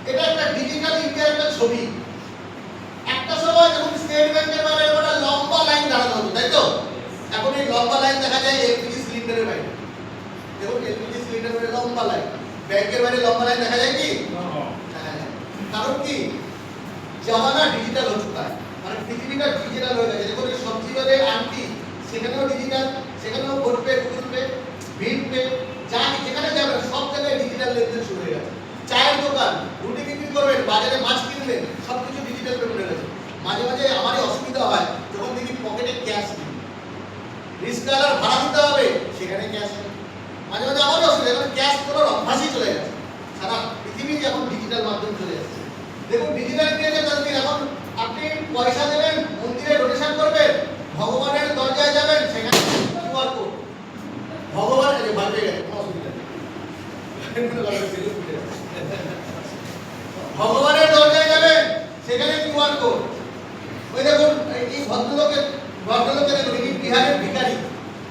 এটা একটা ডিজিটাল ইন্ডিয়ার একটা ছবি। একটা সময় যখন স্টেট ব্যাংকের বাইরে একটা লম্বা লাইন দাঁড়ানো হতো, তাই তো? এখন এই লম্বা লাইন দেখা যায় এলপিজি সিলিন্ডারের বাইরে। দেখুন এলপিজি সিলিন্ডারের লম্বা লাইন, ব্যাংকের বাইরে লম্বা লাইন দেখা যায় কি? কারণ কি? জামানা ডিজিটাল হয়ে চুকা है, মানে পৃথিবীটা ডিজিটাল হয়ে গেছে। দেখুন এই সবজি বাজারে আন্টি, সেখানেও ডিজিটাল, সেখানেও ফোন পে, গুগল পে, ভিম পে, যা যেখানে যাবেন সব জায়গায় ডিজিটাল লেনদেন শুরু হয়ে গেছে। চায়ের দোকান, রুটি বিক্রি করবেন, বাজারে মাছ কিনবেন, সবকিছু ডিজিটাল পেমেন্ট হয়ে গেছে। মাঝে মাঝে আমারই অসুবিধা হয় যখন দেখি পকেটে ক্যাশ নেই, রিস্কালার ভাড়া দিতে হবে, সেখানে ক্যাশ নেই। মাঝে মাঝে আমারই অসুবিধা, কারণ ক্যাশ করার অভ্যাসই চলে গেছে। সারা পৃথিবী এখন ডিজিটাল মাধ্যম চলে যাচ্ছে। দেখুন ডিজিটাল ইন্ডিয়াতে তাদের এখন আপনি পয়সা দেবেন, মন্দিরে ডোনেশন করবেন, ভগবানের দরজায় যাবেন, সেখানে কিউআর কোড, ভগবান এই ভাবে গেছে, কোনো অসুবিধা নেই। ভগবানের দরজায় যাবেন, সেখানে কিউআর কোড। ওই দেখুন এই ভদ্রলোকের দেখুন, এই বিহারের ভিখারি,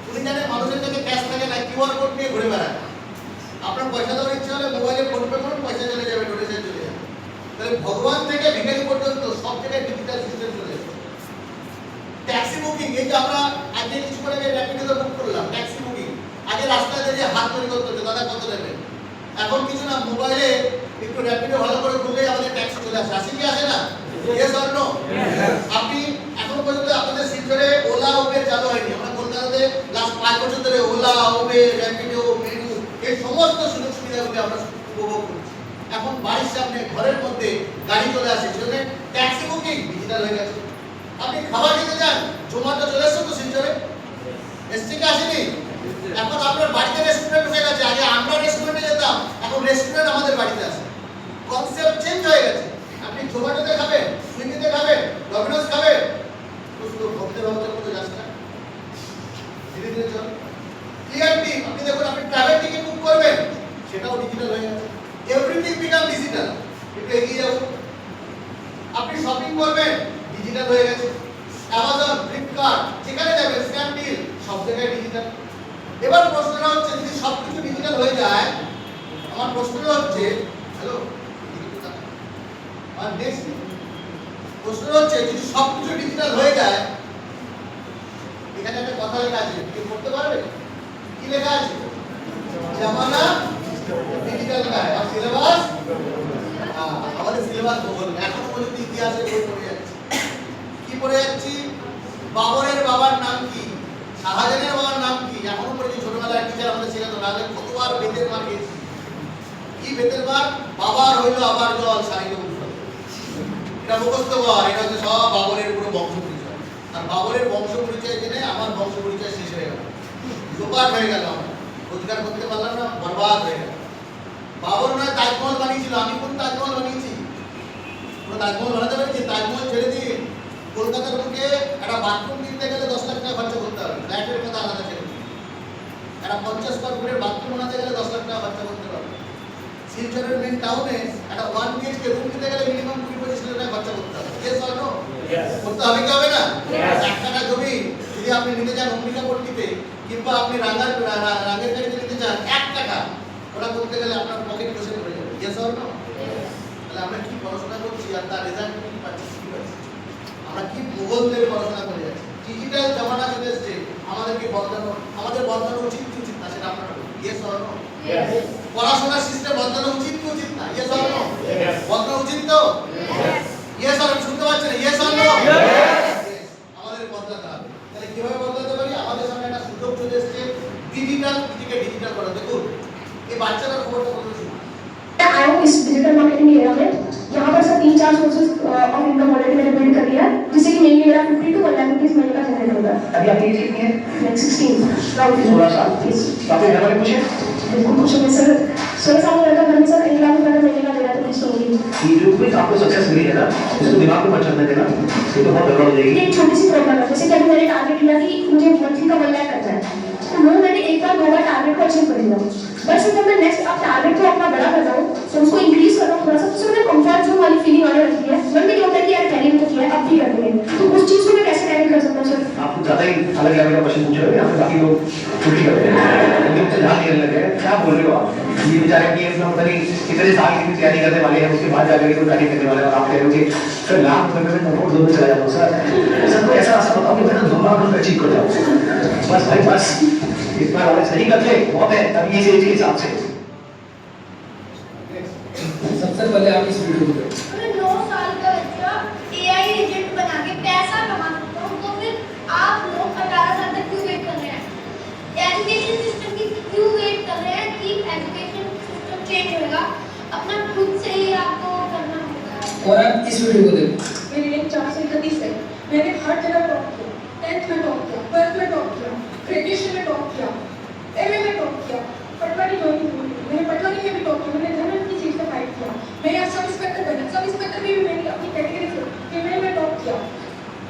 উনি জানেন মানুষের কাছে ক্যাশ থাকে না, কিউআর কোড নিয়ে ঘুরে বেড়ায়। আপনার পয়সা দেওয়ার ইচ্ছা হলে মোবাইলে ফোন পে করুন, পয়সা চলে যাবে, ডোনেশন চলে যাবে। তাহলে ভগবান থেকে ভিখারি পর্যন্ত সব জায়গায় ডিজিটাল সিস্টেম চলে এসেছে। ট্যাক্সি বুকিং, এই যে আমরা আগে কিছুক্ষণ আগে র্যাপিডোতে বুক করলাম ট্যাক্সি বুকিং, আগে রাস্তায় দাঁড়িয়ে হাত তৈরি করতে হতো, দাদা কত নেবেন? এখন কিছু না, মোবাইলে একটু র্যাপিডো ভালো করে খুললেই আমাদের ট্যাক্সি চলে আসে। আসে কি আসে না? Yes or no? আপনি এখন পর্যন্ত আপনাদের শিলচরে ওলা উবের চালু হয়নি। আমরা কলকাতাতে লাস্ট 5 বছর ধরে ওলা উবের র্যাপিডো মেরু এই সমস্ত সুযোগ সুবিধাগুলি আমরা উপভোগ করছি। এখন বাড়ির সামনে ঘরের মধ্যে গাড়ি চলে আসে, সেজন্য ট্যাক্সি বুকিং ডিজিটাল হয়ে গেছে। আপনি খাবার খেতে চান, জোম্যাটো চলে এসছে তো শিলচরে, এসছে কি আসেনি? এখন আপনার বাড়িতে রেস্টুরেন্ট হয়ে গেছে। আগে আমরা রেস্টুরেন্টে যেতাম, এখন রেস্টুরেন্ট আমাদের বাড়িতে আসে। কনসেপ্ট চেঞ্জ হয়ে গেছে। আপনি জোম্যাটোতে খাবেন, সুইগিতে খাবেন, ডমিনোস খাবেন, তো শুধু ভাবতে ভাবতে কোথাও যাচ্ছে না, ধীরে ধীরে চল। ক্লিয়ারলি আপনি দেখুন, আপনি ট্রাভেল টিকিট বুক করবেন, সেটাও ডিজিটাল হয়ে গেছে। Everything become digital. একটু এগিয়ে যাবো। আপনি শপিং করবেন, ডিজিটাল হয়ে গেছে। অ্যামাজন, ফ্লিপকার্ট, যেখানে যাবেন স্ন্যাপডিল, সব জায়গায় ডিজিটাল। এবার প্রশ্নটা হচ্ছে, যদি সবকিছু ডিজিটাল হয়ে যায়, আমার প্রশ্নটা হচ্ছে, হ্যালো, আর নেক্সট প্রশ্নটা হচ্ছে, যদি সবকিছু ডিজিটাল হয়ে যায়, এখানে একটা কথা লেখা আছে, কেউ পড়তে পারবে? কি লেখা আছে? জামানা ডিজিটাল का है, আর সিলেবাস আমাদের সিলেবাস ভূগোল। এখন পর্যন্ত ইতিহাসের বই পড়ে যাচ্ছি। কি পড়ে যাচ্ছি? বাবরের বাবার নাম কি, শাহজাহানের বাবার নাম কি, এখনো পর্যন্ত ছোটবেলায় টিচার আমাদের শেখাতো না। কতবার বেতের মার খেয়েছি। কি বেতের মার? বাবার হইলো আবার জল সারিল উঠল। এটা মুখস্থ কর। এটা হচ্ছে সব বাবরের পুরো বংশ পরিচয়। আর বাবরের বংশ পরিচয় জেনে আমার বংশ পরিচয় শেষ হয়ে গেল, লোপাট হয়ে গেল। আমরা রোজগার করতে পারলাম না, বরবাদ হয়ে গেল। বাবর নয় তাজমহল বানিয়েছিল, আমি কোন তাজমহল বানিয়েছি? পুরো তাজমহল বানাতে পেরেছি? তাজমহল ছেড়ে দিয়ে কলকাতার বুকে একটা বাথরুম কিনতে গেলে 10 লাখ টাকা খরচা করতে হবে। ফ্ল্যাটের কথা আলাদা ছিল। একটা 50 স্কয়ার ফুটের বাথরুম বানাতে গেলে 10 লাখ টাকা খরচা করতে হবে। শিলচরের মেন টাউনে একটা 1 BHK রুম নিতে গেলে মিনিমাম 20-25 লাখ টাকা খরচা করতে হবে। Yes or no? করতে হবে কি হবে না? 1 টাকা জমি যদি আপনি নিতে চান অম্বিকাপট্টিতে, কিংবা আপনি রাঙ্গার গাড়িতে নিতে চান 1 টাকা, ওটা করতে গেলে আপনার পকেট বসে পড়ে যাবে। Yes or no? তাহলে আমরা কি পড়াশোনা করছি আর তার রেজাল্ট কি পাচ্ছি? আমরা কি ভূগোল থেকে পড়াশোনা করে যাচ্ছি? ডিজিটাল জামানা চলে এসেছে, আমাদেরকে বদলানো উচিত কি উচিত না, সেটা আপনারা বলুন। Yes or no? পড়াশোনার সিস্টেম বদলানো উচিত কি উচিত না? Yes or no? বদলানো উচিত তো? Yes or? শুনতে পাচ্ছেন? Yes or no? আমাদের বদলাতে হবে। তাহলে কিভাবে বদলাতে পারি? আমাদের সামনে একটা সুযোগ চলে এসেছে, ডিজিটাল করা। দেখুন এই বাচ্চাটার খবরটা বলতে শুনুন। आया हूँ इस डिजिटल मार्केटिंग एरिया में। यहाँ पर sir 3-4 sources of income already मैंने बिल्ड कर लिया है, जिससे कि मेनली मेरा 50 to 1 लाख रुपीस महीने का जनरेट होगा। अभी आपकी एज कितनी है? Like 16 16 साल। तो आपके घर वाले खुश हैं? बिल्कुल खुश हूँ सर। 16 साल का घर में सर 1 लाख रुपए का महीने का दे रहा है, तो खुश होंगी। ये जो भी आपको सक्सेस मिली है ना, इसको दिमाग में मत चलने देना, ये तो बहुत गड़बड़ हो जाएगी। एक छोटी सी प्रॉब्लम है, जैसे कि अभी मैंने टारगेट लिया कि मुझे मंथली का 1 लाख करना है, तो वो मैंने एक बार 2 बार टारगेट को अचीव कर लिया। बस जब मैं नेक्स्ट अब टारगेट को अपना बड़ा कर रहा हूँ, तो उसको इंक्रीज कर रहा हूँ थोड़ा सा, तो मुझे कंफर्ट जोन वाली फीलिंग आने लगती है। मन में ये होता है कि यार पहले भी तो किया है, अब भी कर देंगे, तो उस चीज को मैं कैसे टैकल कर सकता हूँ सर? आप कुछ ज्यादा ही अलग लेवल का क्वेश्चन पूछ रहे हो, यहाँ पे बाकी लोग छुट्टी कर रहे हैं, उनके मुझसे ध्यान नहीं लगे। क्या बोल रहे हो आप? ये बेचारे की इसमें पता नहीं कितने साल की तैयारी करने वाले हैं, उसके बाद जाकर कोई कार्य करने वाले हैं, और आप कह रहे हो कि सर लाख रुपए में करोड़ जोन में चला जाता हूँ। सर तो ऐसा रास्ता बताओ कि मैं 2 लाख रुपए अचीव कर जाऊँ। बस भाई बस, इतना वाले सही करते बहुत है अभी इस एज के हिसाब से। सबसे पहले आप इस वीडियो को देखो। अगर 9 साल का बच्चा एआई एजेंट बना के पैसा कमा सकता हो, तो फिर आप लोग 18 साल तक क्यों वेट कर रहे हैं? एजुकेशन सिस्टम की क्यों वेट कर रहे हैं कि एजुकेशन सिस्टम चेंज होगा? अपना खुद से ही आपको करना होगा। और आप इस वीडियो को देखो। मेरी रेंज 431 है। मैंने हर जगह टॉप किया, 10th में टॉप किया, 12th में टॉप किया, ग्रेजुएशन में टॉप किया, एमए में टॉप किया, पटवारी ज्वाइनिंग हुई, मैंने पटवारी में भी टॉप किया, मैंने जनरल की सीट पे फाइट किया, मैं यहाँ सब इंस्पेक्टर बनी, सब इंस्पेक्टर में भी मैंने अपनी कैटेगरी से फीमेल में टॉप किया।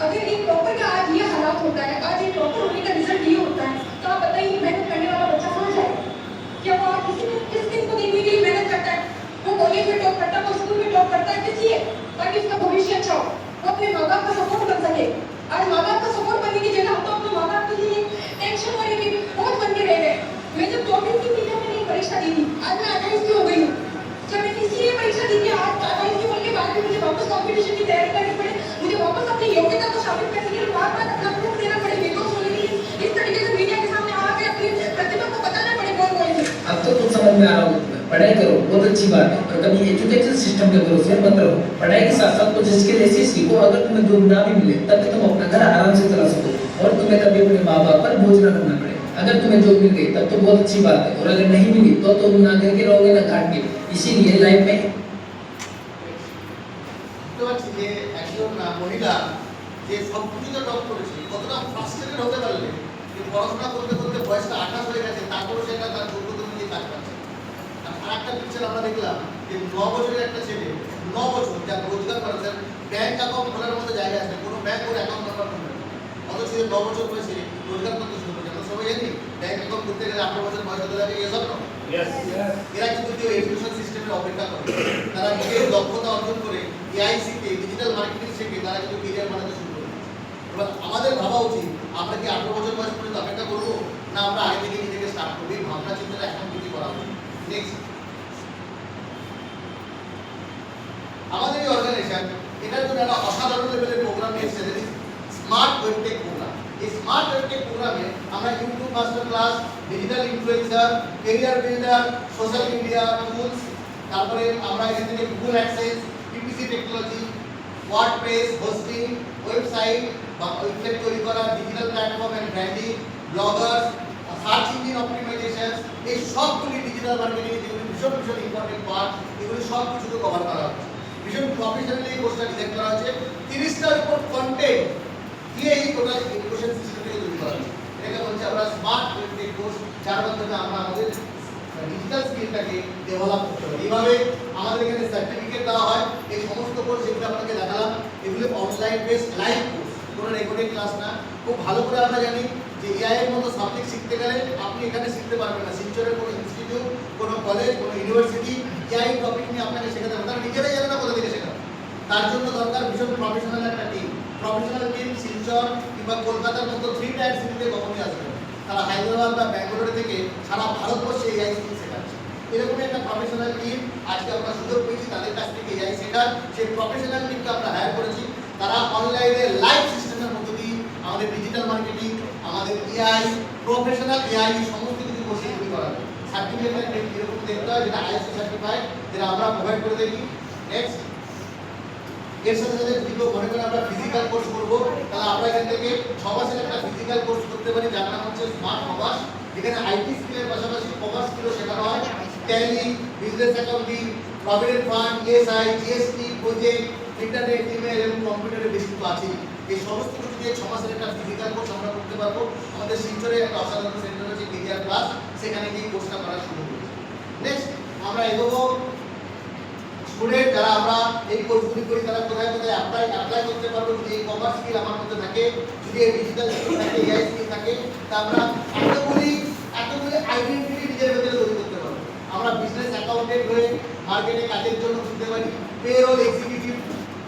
अगर एक टॉपर का आज ये हालात होता है, आज एक टॉपर होने का रिजल्ट ये होता है, तो आप बताइए मेहनत करने वाला बच्चा कहाँ जाए? क्या वो आप किस दिन को देखने के लिए मेहनत करता है? वो कॉलेज में टॉप करता है, वो स्कूल में टॉप करता है, किस लिए? ताकि उसका भविष्य अच्छा हो, वो अपने माँ बाप का सपोर्ट बन सके। आज माँ बाप का सपोर्ट बनने की जगह हम तो अपने माँ बाप के लिए टेंशन वाले भी बहुत बन के रह गए। मैं जब 24 की थी जब मैंने परीक्षा दी थी, आज मैं 28 की हो गई हूँ। जब मैंने इसलिए परीक्षा दी थी, आज 28 की होने के बाद भी मुझे वापस कॉम्पिटिशन की तैयारी करनी पड़े, मुझे वापस अपनी योग्यता को साबित करने के लिए बार बार अपना प्रूफ देना पड़े, वीडियोस होने के लिए इस तरीके से मीडिया के सामने आके अपनी प्रतिभा को बताना पढ़ाई करो बहुत अच्छी बात है, पर कभी एजुकेशन सिस्टम के भरोसे मत रहो। पढ़ाई के साथ साथ कुछ स्किल ऐसी सीखो, अगर तुम्हें जॉब ना भी मिले तब भी तुम अपना घर आराम से चला सको और तुम्हें कभी अपने माँ बाप पर बोझ ना करना पड़े। अगर तुम्हें जॉब मिल गई तब तो बहुत अच्छी बात है, और अगर नहीं मिली तो तुम ना करके रहोगे ना घाट के। इसीलिए लाइफ में বুঝতে পারছি যে একজন মহিলা যে সবকিছুতে টপ করেছে কতটা ফ্রাস্ট্রেটেড হতে পারলে যে পড়াশোনা করতে করতে বয়সটা 28 হয়ে গেছে, তারপরে সেটা তার যোগ্যতা অনুযায়ী কাজ পাচ্ছে। আর একটা পিকচার আমরা দেখলাম যে 9 বছরের একটা ছেলে, 9 বছর যার রোজগার করে, তার ব্যাংক অ্যাকাউন্ট খোলার মতো জায়গা আছে, কোনো ব্যাংক ওর অ্যাকাউন্ট নাম্বার খুলবে না, অথচ 9 বছর বয়সে রোজগার করতে শুরু করেছে। আমরা সবাই জানি ব্যাংক অ্যাকাউন্ট খুলতে গেলে 18 বছর বয়স হতে লাগে, এসব না। এরা কিন্তু কেউ এডুকেশন সিস্টেমের অপেক্ষা করে, তারা নিজের দক্ষতা অর্জন করে এআইসিতে ডিজিটাল মার্কেটিং শিখে তারা কিন্তু কেরিয়ার বানাতে শুরু করে। এবার আমাদের ভাবা উচিত আমরা কি 18 বছর বয়স পর্যন্ত অপেক্ষা করবো, না আমরা আগে থেকে নিজেকে স্টার্ট করবো? এই ভাবনা চিন্তাটা এখন থেকে করা উচিত। নেক্সট, আমাদের এই অর্গানাইজেশন এটার জন্য একটা অসাধারণ লেভেলের প্রোগ্রাম নিয়েছে, স্মার্ট ওয়েবটেক প্রোগ্রাম। এই স্মার্ট ওয়েবটেক প্রোগ্রামে আমরা YouTube master class, digital influencer, career builder, social media tools, তারপরে আমরা এখান থেকে Google AdSense, PPC technology, WordPress, hosting, website বা ওয়েবসাইট তৈরি করা, digital platform and branding, bloggers, search engine optimisation, এই সবগুলি ডিজিটাল মার্কেটিং যেগুলি ভীষণ ভীষণ ইম্পর্টেন্ট পার্ট, এগুলি সব কিছুকে কভার করা হচ্ছে। ভীষণ প্রফেশনালি এই কোর্সটা ডিজাইন করা হয়েছে, 30টার উপর কন্টেন্ট দিয়ে এই টোটাল এডুকেশন সিস্টেমটাকে তৈরি করা হয়েছে। এটাকে বলছে আমরা স্মার্ট ওয়েবটেক কোর্স, যার মাধ্যমে আমরা আমাদের ডিজিটাল স্কিলটাকে ডেভেলপ করতে পারি। এইভাবে আমাদের এখানে সার্টিফিকেট দেওয়া হয়। এই সমস্ত কোর্স যেগুলো আপনাকে দেখালাম এগুলো অনলাইন বেসড লাইভ কোর্স, কোনো রেকর্ডিং ক্লাস না। খুব ভালো করে আমরা জানি যে এআই এর মতো সাবজেক্ট শিখতে গেলে আপনি এখানে শিখতে পারবেন না। শিলচরের কোনো ইনস্টিটিউট, কোনো কলেজ, কোনো ইউনিভার্সিটি এআই টপিক নিয়ে আপনাকে শেখাতে পারবে না, তারা নিজেরাই জানে না কোথা থেকে শেখাবে। তার জন্য দরকার ভীষণ প্রফেশনাল একটা টিম। প্রফেশনাল টিম শিলচর কিংবা কলকাতার মতো 3 টায়ার সিটিতে কখনোই আসবে না। তারা হায়দ্রাবাদ বা ব্যাঙ্গালোর থেকে সারা ভারতবর্ষে এআই স্কিল শেখাচ্ছে। এরকমই একটা প্রফেশনাল টিম আজকে আমরা সুযোগ পেয়েছি তাদের কাছ থেকে এআই শেখার। সেই প্রফেশনাল টিমকে আমরা হায়ার করেছি। তারা অনলাইনে লাইভ সিস্টেমের মধ্য দিয়ে আমাদের ডিজিটাল মার্কেটিং, আমাদের এআই, প্রফেশনাল এআই সমস্ত কিছু কোর্সে তৈরি করা হবে। সার্টিফিকেট এরকম দেখতে হয় যেটা আইএসও সার্টিফাইড, যেটা আমরা প্রোভাইড করে দেখি। নেক্সট, এর সাথে সাথে যদি কেউ মনে করে আমরা ফিজিক্যাল কোর্স করবো, তাহলে আমরা এখান থেকে 6 মাসের একটা ফিজিক্যাল কোর্স করতে পারি, যার নাম হচ্ছে স্মার্ট কমার্স। যেখানে আইটি স্কিলের পাশাপাশি কমার্স স্কিলও শেখানো হয়। Tally, business accounting, provident fund, ESI, GST, project, internet, email এবং কম্পিউটারের বেশ কিছু আছে। এই সমস্ত কিছু দিয়ে 6 মাসের একটা ফিজিক্যাল কোর্স আমরা করতে পারবো। আমাদের শিলচরে একটা অসাধারণ সেন্টার হচ্ছে কেরিয়ার ক্লাস, সেখানে গিয়ে কোর্সটা করা শুরু করেছি। নেক্সট, আমরা এগোবো স্টুডেন্ট যারা আমরা এই কোর্সগুলি করি তারা কোথায় কোথায় অ্যাপ্লাই করতে পারবো। যদি এই কমার্স স্কিল আমার মধ্যে থাকে, যদি এই ডিজিটাল স্কিল থাকে, এআই স্কিল থাকে, তা আমরা এতগুলি আইডেন্টিটি নিজের ভেতরে তৈরি করতে পারবো। আমরা বিজনেস অ্যাকাউন্টেন্ট হয়ে মার্কেটে কাজের জন্য খুঁজতে পারি, পেরোল এক্সিকিউটিভ,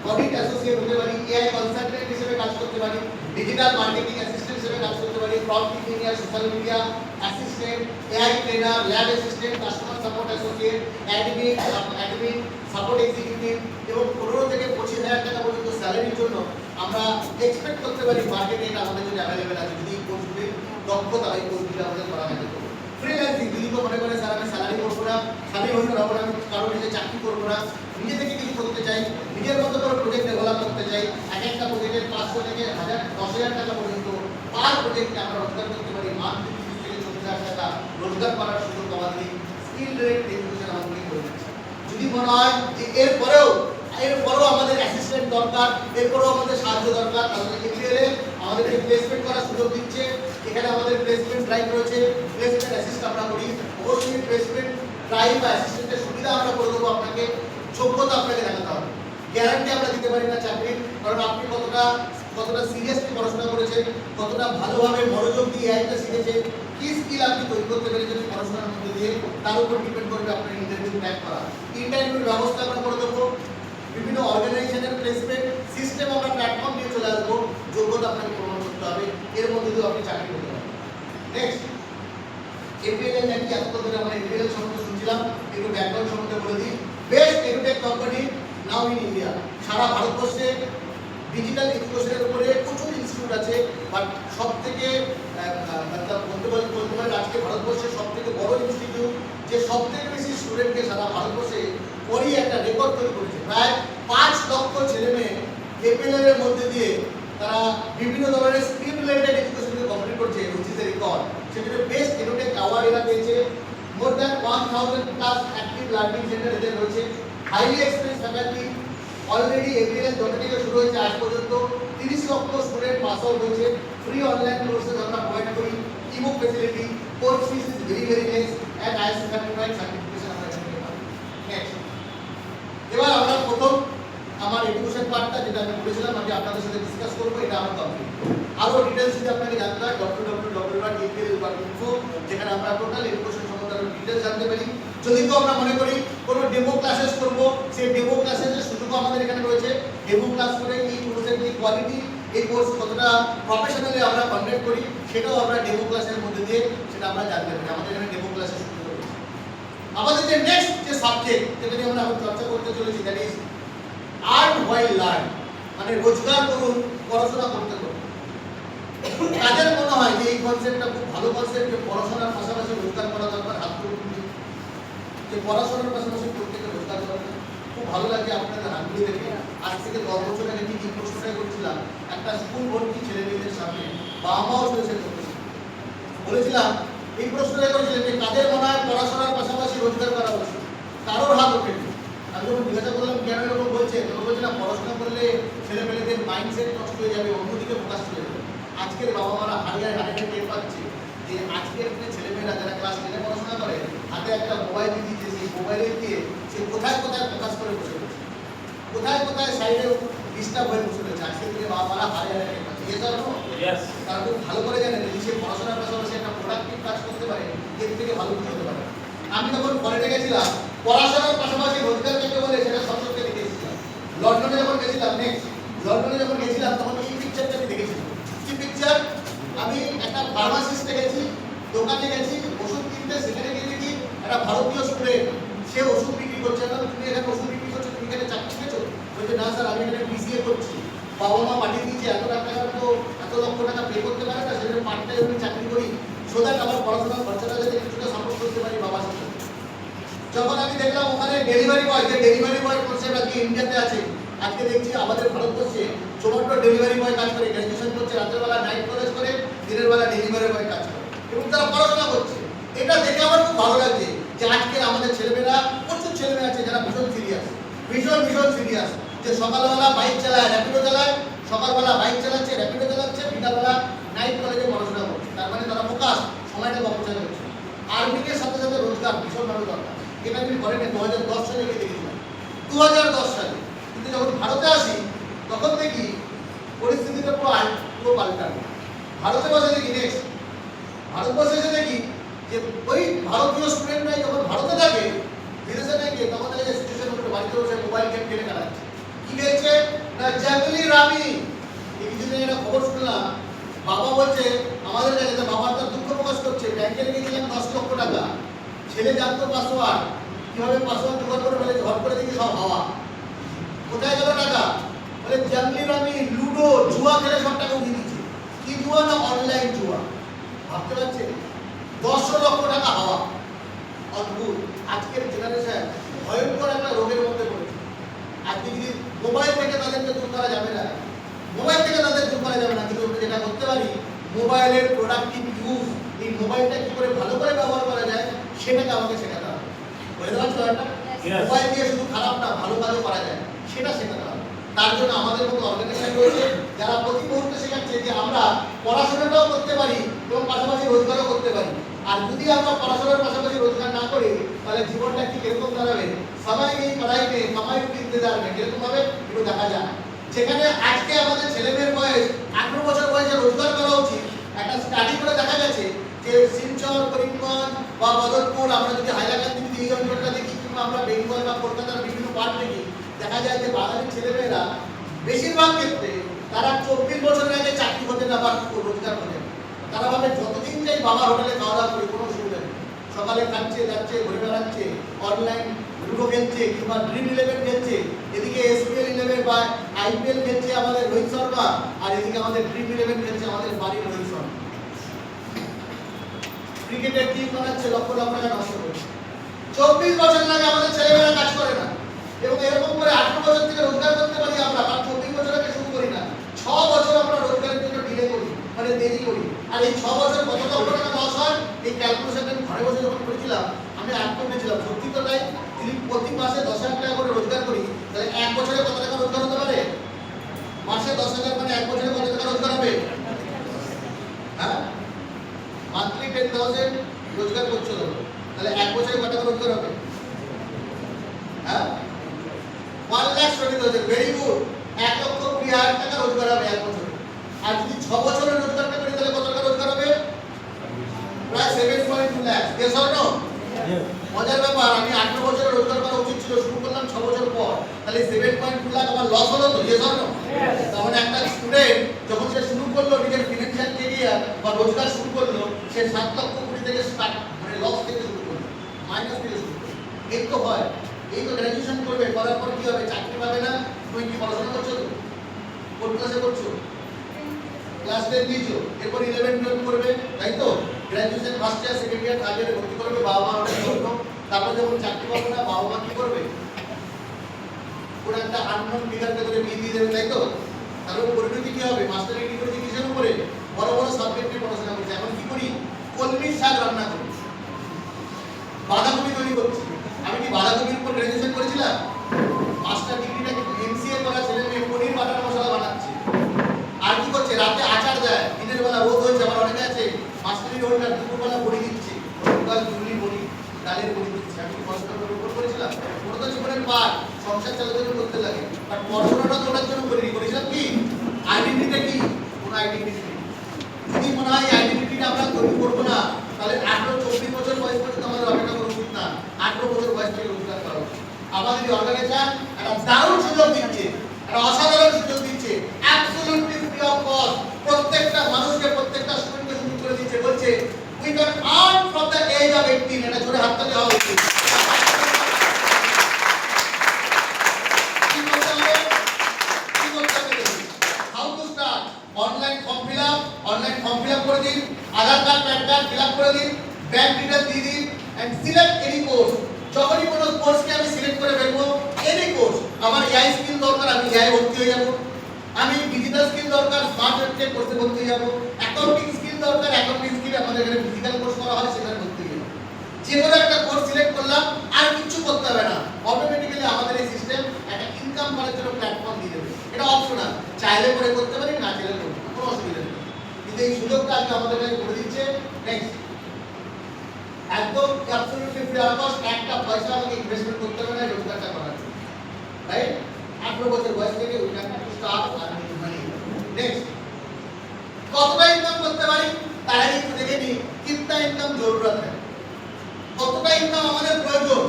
অডিট অ্যাসোসিয়েট হতে পারি, এআই কনসালটেন্ট হিসেবে কাজ করতে পারি, ডিজিটাল মার্কেটিং অ্যাসিস্ট্যান্ট হিসেবে কাজ করতে পারি, prompt engineer, social media assistant, AI trainer, lab assistant, customer support associate, admin support executive এবং 15 থেকে 25,000 টাকা পর্যন্ত স্যালারির জন্য আমরা এক্সপেক্ট করতে পারি মার্কেটে। এটা আমাদের জন্য অ্যাভেলেবেল আছে যদি এই কোর্সগুলির দক্ষতা এই কোর্সগুলি আমাদের করা থাকে। ফ্রিল্যান্সিং, যদি কেউ মনে করে স্যার আমি স্যালারি করবো না, স্বাধীন হতে পারবো না, আমি কারোর নিজে চাকরি করবো না, নিজে থেকে কিছু করতে চাই, নিজের মতো করে প্রজেক্ট ডেভেলপ করতে চাই, এক একটা প্রজেক্টের 500 থেকে 10,000 টাকা পর্যন্ত পার প্রজেক্টে আমরা রোজগার করতে পারি। মান্থলি 30 থেকে 40,000 টাকা রোজগার করার সুযোগ আমাদের স্কিল রেট এডুকেশন আমাদেরকে করে দিচ্ছে। যদি মনে হয় যে এরপরেও আমাদের অ্যাসিস্ট্যান্ট দরকার, এরপরেও আমাদের সাহায্য দরকার, তাহলে এপিএলএ আমাদেরকে প্লেসমেন্ট করার সুযোগ দিচ্ছে। এখানে আমাদের প্লেসমেন্ট ড্রাইভ রয়েছে, প্লেসমেন্ট অ্যাসিস্ট আমরা করি। অবশ্যই প্লেসমেন্ট ড্রাইভ বা অ্যাসিস্ট্যান্টের সুবিধা আমরা করে দেবো আপনাকে, যোগ্যতা আপনাকে দেখাতে হবে। গ্যারান্টি আমরা দিতে পারি না চাকরির, কারণ আপনি কতটা সিরিয়াসলি পড়াশোনা করেছেন, কতটা ভালোভাবে মনোযোগ দিয়ে এআইটা শিখেছেন, কি স্কিল আপনি তৈরি করতে পেরেছেন পড়াশোনার মধ্যে দিয়ে, তার উপর ডিপেন্ড করবে আপনার ইন্টারভিউ ক্র্যাক করা। ইন্টারভিউর ব্যবস্থা আমরা করে দেবো, বিভিন্ন অর্গানাইজেশনের প্লেসমেন্ট সিস্টেম আমরা প্ল্যাটফর্ম দিয়ে চলে আসবো। যোগ্যতা আপনাকে প্রমাণ করতে হবে, এর মধ্যে দিয়ে আপনি চাকরি করতে পারবেন। নেক্সট, এপিএলএল নাকি এতক্ষণ ধরে আমরা এপিএলএল সম্বন্ধে শুনছিলাম, একটু ব্যাকগ্রাউন্ড সম্বন্ধে বলে দিই। Best edtech company now in India. সারা ভারতবর্ষে ডিজিটাল এডুকেশনের উপরে প্রচুর ইনস্টিটিউট আছে, বাট সব থেকে বলতে পারেন আজকে ভারতবর্ষের সব থেকে বড় ইনস্টিটিউট, যে সব থেকে বেশি স্টুডেন্ট স্টুডেন্টকে সারা ভারতবর্ষে পরই একটা রেকর্ড তৈরি করেছে। প্রায় 5 লক্ষ ছেলে মেয়ে এপিএলএর এর মধ্যে দিয়ে তারা বিভিন্ন ধরনের স্কিল রিলেটেড এডুকেশনকে কমপ্লিট করছে, হুইচ ইজ এ রেকর্ড। সেখানে বেস্ট এডুটেক অ্যাওয়ার্ড এরা পেয়েছে। More than 1000 plus active learning centre এদের রয়েছে। Highly experience faculty. অলরেডি এপিএলএর যত থেকে শুরু হয়েছে আজ পর্যন্ত 30 লক্ষ স্টুডেন্ট পাস আউট হয়েছে। ফ্রি অনলাইন কোর্সেস আমরা প্রোভাইড করি। Ebook facility, course fees is very less and ISO certified certification আমরা এখানে পাই। নেক্সট, এবার আমরা প্রথম আমার এডুকেশন পার্টটা যেটা আমি বলেছিলাম আমি আপনাদের সাথে ডিসকাস করব, এটা আমার কমপ্লিট। আরো ডিটেইলস যদি আপনাকে জানতে হয় www.apl.info, যেখানে আমরা টোটাল এডুকেশন সম্বন্ধে আরো ডিটেইলস জানতে পারি। যদি তো আমরা মনে করি কোনো ডেমো ক্লাসেস করব, সেই ডেমো ক্লাসেসের সুযোগও আমাদের এখানে রয়েছে। ডেমো ক্লাস করে এই কোর্সের যে কোয়ালিটি, এই কোর্স কতটা প্রফেশনালি আমরা কন্ডাক্ট করি, সেটাও আমরা ডেমো ক্লাসের মধ্যে দিয়ে সেটা আমরা জানতে পারি। আমাদের এখানে ডেমো ক্লাসের সুযোগ রয়েছে। আমাদের যে নেক্সট যে সাবজেক্ট যেটা নিয়ে আমরা চর্চা করতে চলেছি, that is earn while learn, মানে রোজগার করুন পড়াশোনা করতে করুন। কাদের মনে হয় যে এই কনসেপ্টটা খুব ভালো কনসেপ্ট, যে পড়াশোনার পাশাপাশি রোজগার করা দরকার? হাত তুলুন। যে পড়াশোনার পাশাপাশি প্রত্যেকে রোজগার করা খুব ভালো লাগে আপনাদের হাতগুলি দেখে। আজ থেকে 10 বছর আগে ঠিক এই প্রশ্নটাই করছিলাম একটা স্কুল ভর্তি ছেলে মেয়েদের সামনে, বাবা মাও সে করতেছে। বলেছিলাম এই প্রশ্নটা করেছিলেন যে কাদের মনে হয় পড়াশোনার পাশাপাশি রোজগার করা উচিত? কারোর হাত ওঠেনি। আমি যখন জিজ্ঞাসা করলাম কেন এরকম বলছে, তখন বলছে না, পড়াশোনা করলে ছেলে মেয়েদের মাইন্ডসেট নষ্ট হয়ে যাবে, অন্যদিকে ফোকাস চলে যাবে। আজকের বাবা মারা হারিয়ে টের পাচ্ছে যে আজকের ছেলেমেয়েরা যারা ক্লাস 10 পড়াশোনা করে, হাতে একটা মোবাইল দিয়েছে, সেই মোবাইলে দিয়ে সে কোথায় কোথায় ফোকাস করে বসে রয়েছে, কোথায় কোথায় সাইডে ডিস্টার্ব হয়ে বসে রয়েছে। আজকের দিনে বাবা মারা হারিয়ে টের পাচ্ছে। এই জন্য তারা খুব ভালো করে জানে যদি সে পড়াশোনার পাশাপাশি একটা প্রোডাক্টিভ কাজ করতে পারে, এর থেকে ভালো কিছু হতে পারে। আমি যখন ফরেনে গেছিলাম, পড়াশোনার পাশাপাশি রোজগার কাকে বলে সেটা সবসময় দেখে এসেছিলাম। লন্ডনে যখন গেছিলাম, লন্ডনে যখন গেছিলাম তখন এই পিকচারটা আমি দেখেছিলাম। কি পিকচার? আমি একটা ফার্মাসিস্টে গেছি, দোকানে গেছি ওষুধ কিনতে, সেখানে গিয়ে দেখি একটা ভারতীয় স্টুডেন্ট, সে ওষুধ বিক্রি করছে। তুমি এখানে ওষুধ বিক্রি করছো, তুমি এখানে চাকরি পেয়েছো? বলছে না স্যার, আমি এখানে বিসিএ করছি, বাবা মা পাঠিয়ে দিয়েছে, এত টাকা তো এত লক্ষ টাকা পে করতে পারে না, সেখানে পার্ট টাইম আমি চাকরি করি, সো দ্যাট আমার পড়াশোনার খরচাটা যাতে কিছুটা সাপোর্ট করতে পারি বাবার সাথে। যখন আমি দেখলাম ওখানে ডেলিভারি বয়, যে ডেলিভারি বয় কনসেপ্ট আজকে ইন্ডিয়াতে আছে, আজকে দেখছি আমাদের ভারতবর্ষে ছোট্ট ডেলিভারি বয় কাজ করে, গ্র্যাজুয়েশন করছে, রাতের বেলা নাইট কলেজ করে, দিনের বেলা ডেলিভারি বয় কাজ করে এবং তারা পড়াশোনা করছে। এটা দেখে আমার খুব ভালো লাগছে যে আজকে আমাদের ছেলেমেয়েরা, প্রচুর ছেলেমেয়ে আছে যারা ভীষণ সিরিয়াস, ভীষণ সিরিয়াস, যে সকালবেলা বাইক চালায়, র্যাপিডো চালায়, সকালবেলা বাইক চালাচ্ছে, র্যাপিডো চালাচ্ছে, বিকালবেলা নাইট কলেজে পড়াশোনা করছে। তার মানে তারা ফোকাস, সময়টা অপচয় করছে। আর্নিংয়ের সাথে সাথে রোজগার ভীষণভাবে দরকার। এটা আমি করেনি 2010 সালে গিয়ে দেখেছিলাম, 2010 সালে। কিন্তু যখন ভারতে আসি তখন দেখি পরিস্থিতিটা পুরো পাল্টানো। ভারতে বসে দেখি নেক্সট, ভারতবর্ষে এসে দেখি যে ওই ভারতীয় স্টুডেন্টরাই যখন ভারতে থাকে, বিদেশে থাকে, তখন দেখে যে সিচুয়েশন হচ্ছে বাড়িতে বসে মোবাইল গেম খেলে কাটাচ্ছে। কি খেলছে না? জাঙ্গলি রামি। এই কিছুদিন একটা খবর শুনলাম, বাবা বলছে আমাদের কাছে, বাবা তার দুঃখ প্রকাশ করছে, ব্যাংকে রেখেছিলাম 10 লক্ষ টাকা, ছেলে জানতো পাসওয়ার্ড, কিভাবে পাসওয়ার্ড জোগাড় করে ফেলে, ঝড় করে দেখি সব হাওয়া। কোথায় গেল টাকা? বলে জাঙ্গলি রামি, লুডো, জুয়া খেলে সব টাকা উঠিয়ে দিচ্ছে। কি জুয়া? না অনলাইন জুয়া। ভাবতে পারছে 10 লক্ষ টাকা হাওয়া। অদ্ভুত। আজকের জেনারেশন ভয়ঙ্কর একটা রোগের মধ্যে পড়েছে। আজকে যদি মোবাইল থেকে তাদেরকে দূর করা যাবে না, মোবাইল থেকে তাদের দূর করা যাবে না, কিন্তু যেটা করতে পারি মোবাইলের প্রোডাক্টিভ ইউজ, এই মোবাইলটা কি করে ভালো করে ব্যবহার করা যায় সেটাকে আমাকে শেখাতে হবে। বুঝতে পারছো একটা? মোবাইল দিয়ে শুধু খারাপ না, ভালো কাজও করা যায়, সেটা শেখাতে হবে। তার জন্য আমাদের মতো অর্গানাইজেশন রয়েছে যারা প্রতি মুহূর্তে শেখাচ্ছে যে আমরা পড়াশোনাটাও করতে পারি এবং পাশাপাশি রোজগারও করতে পারি। আর যদি আমরা পড়াশোনার পাশাপাশি রোজগার না করি তাহলে জীবনটা কি কিরকম দাঁড়াবে? সবাই এই পড়াইতে কামাই কিনতে যাবে, কিরকম ভাবে একটু দেখা যায়। যেখানে আজকে আমাদের ছেলেমেয়ের বয়স 18 বছর বয়সে রোজগার করা উচিত, একটা স্টাডি করে দেখা গেছে যে শিলচর, করিমগঞ্জ বা বদরপুর, আমরা যদি হাইলাকান্দি যদি এই অঞ্চলটা দেখি, কিংবা আমরা বেঙ্গল বা কলকাতার বিভিন্ন পার্ট দেখি, দেখা যায় যে বাঙালি ছেলেমেয়েরা বেশিরভাগ ক্ষেত্রে তারা 24 বছরের আগে চাকরি হতে না বা রোজগার হতে না। তারা ভাবে যতদিন যাই বাবার হোটেলে খাওয়া দাওয়া করি, কোনো অসুবিধা নেই। সকালে খাচ্ছে, যাচ্ছে, ঘুরে বেড়াচ্ছে, অনলাইন লুডো খেলছে কিংবা ড্রিম 11 খেলছে, এদিকে SPL 11 বা IPL খেলছে আমাদের রোহিত শর্মা, আর এদিকে আমাদের ড্রিম 11 খেলছে আমাদের বাড়ির রোহিত শর্মা। ক্রিকেটের টিম বানাচ্ছে, লক্ষ লক্ষ টাকা নষ্ট করছে। 24 বছর লাগে আমাদের ছেলেমেয়েরা কাজ করে না, এবং এরকম করে 18 বছর থেকে রোজগার করতে পারি আমরা, আর 24 বছর আগে শুরু করি না। 6 বছর আমরা রোজগারের জন্য ডিলে করি, মানে দেরি করি। আর এই 6 বছর কত টাকা লস হয়, এই ক্যালকুলেশনটা আমি ঘরে বসে যখন করেছিলাম আমি আট করেছিলাম, সত্যি তো তাই। যদি প্রতি মাসে 10,000 টাকা করে রোজগার করি, তাহলে এক বছরে কত টাকা রোজগার হতে পারে? মাসে 10,000 মানে এক বছরে কত টাকা রোজগার হবে? হ্যাঁ, মান্থলি 10,000 রোজগার করছো, তাহলে এক বছরে কত টাকা রোজগার হবে? হ্যাঁ, 1,20,000, ভেরি গুড। 1,20,000 টাকা রোজগার হবে এক বছরে। আর যদি 6 বছরের রোজগারটা করি তাহলে কত টাকা রোজগার হবে? প্রায় 7.2 লাখ। Yes or no? মজার ব্যাপার, আমি 18 বছরে রোজগার করা উচিত ছিল, শুরু করলাম 6 বছর পর, তাহলে 7.2 লাখ আমার লস হলো তো। Yes or no? তার মানে একটা স্টুডেন্ট যখন সে শুরু করলো নিজের ফিনান্সিয়াল ক্যারিয়ার বা রোজগার শুরু করলো, সে 7,20,000 থেকে স্টার্ট, মানে লস থেকে শুরু করলো, মাইনাস থেকে শুরু করলো। এই তো হয়। এই তো গ্র্যাজুয়েশন করবে, করার পর কি হবে? চাকরি পাবে না। তুমি কি পড়াশোনা করছো তো? কোন ক্লাসে করছো? ক্লাস 10 দিয়েছো, এরপর 11 12 করবে, তাই তো? Graduation first year, second year, third ইয়ারে ভর্তি করবে, বাবা মা অনেক যত্ন। তারপর যখন চাকরি পাবে না, বাবা মা কি করবে? ওরা একটা আননোন ফিগারকে ধরে বিয়ে দিয়ে দেবে, তাই তো? তারপর পরিণতি কি হবে? মাস্টার ডিগ্রি করেছি কিসের উপরে? বড় বড় সাবজেক্ট নিয়ে পড়াশোনা করছি। এখন কি করি? কলমির শাক রান্না করি, বাঁধাকপি তৈরি করছি। আমি কি বাঁধাকপির উপর গ্র্যাজুয়েশন করেছিলাম? মাস্টার ডিগ্রিটা কিন্তু এমসিএ করা ছেলে মেয়ে পনির বাটার মশলা বানাচ্ছে। আর কি করছে? রাতে আচার দেয়, দিনের বেলা রোদ হয়েছে, আবার অনেকে আছে মাস্টারি রোলটা দুপুরবেলা বড়ি দিচ্ছে, সকাল চুলি বড়ি, ডালের বড়ি দিচ্ছে। আমি কি কষ্ট করে উপর করেছিলাম? ওটা তো জীবনের পাঠ, সংসার চালাতে জন্য করতে লাগে। বাট পড়াশোনাটা তো ওটার জন্য করিনি। করেছিলাম কি? আইডেন্টিটিটা কি? কোনো আইডেন্টিটি নেই। যদি মনে হয় আইডেন্টিটিটা আমরা তৈরি করবো না, তাহলে 18-24 বছর বয়স পর্যন্ত আমাদের অপেক্ষা করা উচিত না। 18 বছর বয়স থেকে রোজগার করা উচিত। আমাদের এই অর্গানাইজেশন একটা দারুণ সুযোগ দিচ্ছে, একটা অসাধারণ সুযোগ দিচ্ছে, অ্যাবসলিউটলি ফ্রি অফ কস্ট। প্রত্যেকটা মানুষকে, প্রত্যেকটা স্টুডেন্টকে সুযোগ করে দিচ্ছে। বলছে we can earn from the age of 18। এটা জোরে হাততালি হওয়া উচিত। কি করতে হবে? কি করতে হবে? How to start? Online form fill up করে দিন, Aadhaar card PAN card fill up করে দিন, ব্যাংক ডিটেইলস দিয়ে দিন, এন্ড সিলেক্ট এনি কোর্স। যখনই কোনো কোর্সকে আমি সিলেক্ট করে ফেলবো, এনি কোর্স, আমার এআই স্কিল দরকার, আমি এআই ভর্তি হয়ে যাব। আমি ডিজিটাল স্কিল দরকার, স্মার্ট ওয়েবসাইট কোর্সে ভর্তি হয়ে যাব। অ্যাকাউন্টিং স্কিল দরকার, অ্যাকাউন্টিং স্কিল আমাদের এখানে ফিজিক্যাল কোর্স করা হয়, সেখানে ভর্তি হয়ে যাব। যে কোনো একটা কোর্স সিলেক্ট করলাম, আর কিছু করতে হবে না, অটোমেটিক্যালি আমাদের এই সিস্টেম একটা ইনকাম করার জন্য প্ল্যাটফর্ম দিয়ে দেবে। এটা অপশনাল, চাইলে করে করতে পারি, না চাইলে করতে পারি, কোনো অসুবিধা নেই। কিন্তু এই সুযোগটা আজকে আমাদের কাছে করে দিচ্ছে। নেক্সট, একদম অ্যাবসলিউটলি ফ্রি অফ কস্ট, একটা পয়সা আমাকে ইনভেস্টমেন্ট করতে হবে না রোজগারটা করার জন্য, রাইট? 18 বছর বয়স থেকে we can start earning money. Next, কতটা ইনকাম করতে পারি তার আগে একটু দেখে নিই কিতনা ইনকাম জরুরত है, কতটা ইনকাম আমাদের প্রয়োজন।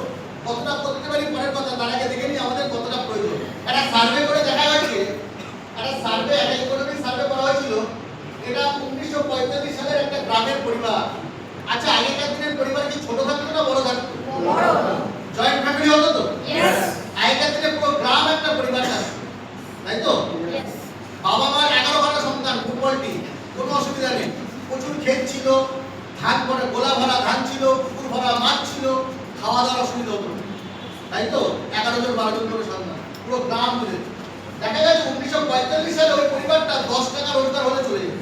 কতটা করতে পারি পরের কথা, তার আগে দেখে নিই আমাদের কতটা প্রয়োজন। একটা সার্ভে করে দেখা হয়েছে, একটা সার্ভে, একটা ইকোনমিক সার্ভে করা হয়েছিল। এটা 1945 সালের একটা গ্রামের পরিবার। আচ্ছা, আগেকার দিনের পরিবার কি ছোট থাকতো না বড় থাকতো? বড়। জয়েন্ট ফ্যামিলি হতো তো? यस। আগেকার দিনে পুরো গ্রাম একটা পরিবার থাকতো, তাই তো? यस। বাবা মা 11 সন্তান, ফুটবল টিম, কোনো অসুবিধা নেই। প্রচুর ক্ষেত ছিল, ধান ভরা, গোলা ভরা ধান ছিল, পুকুর ভরা মাছ ছিল, খাওয়া দাওয়ার অসুবিধা হতো, তাই তো? 11 জন 12 জন করে সন্তান, পুরো গ্রাম জুড়ে। দেখা গেছে 1945 সালে ওই পরিবারটা 10 টাকা রোজগার হলে চলে যেত।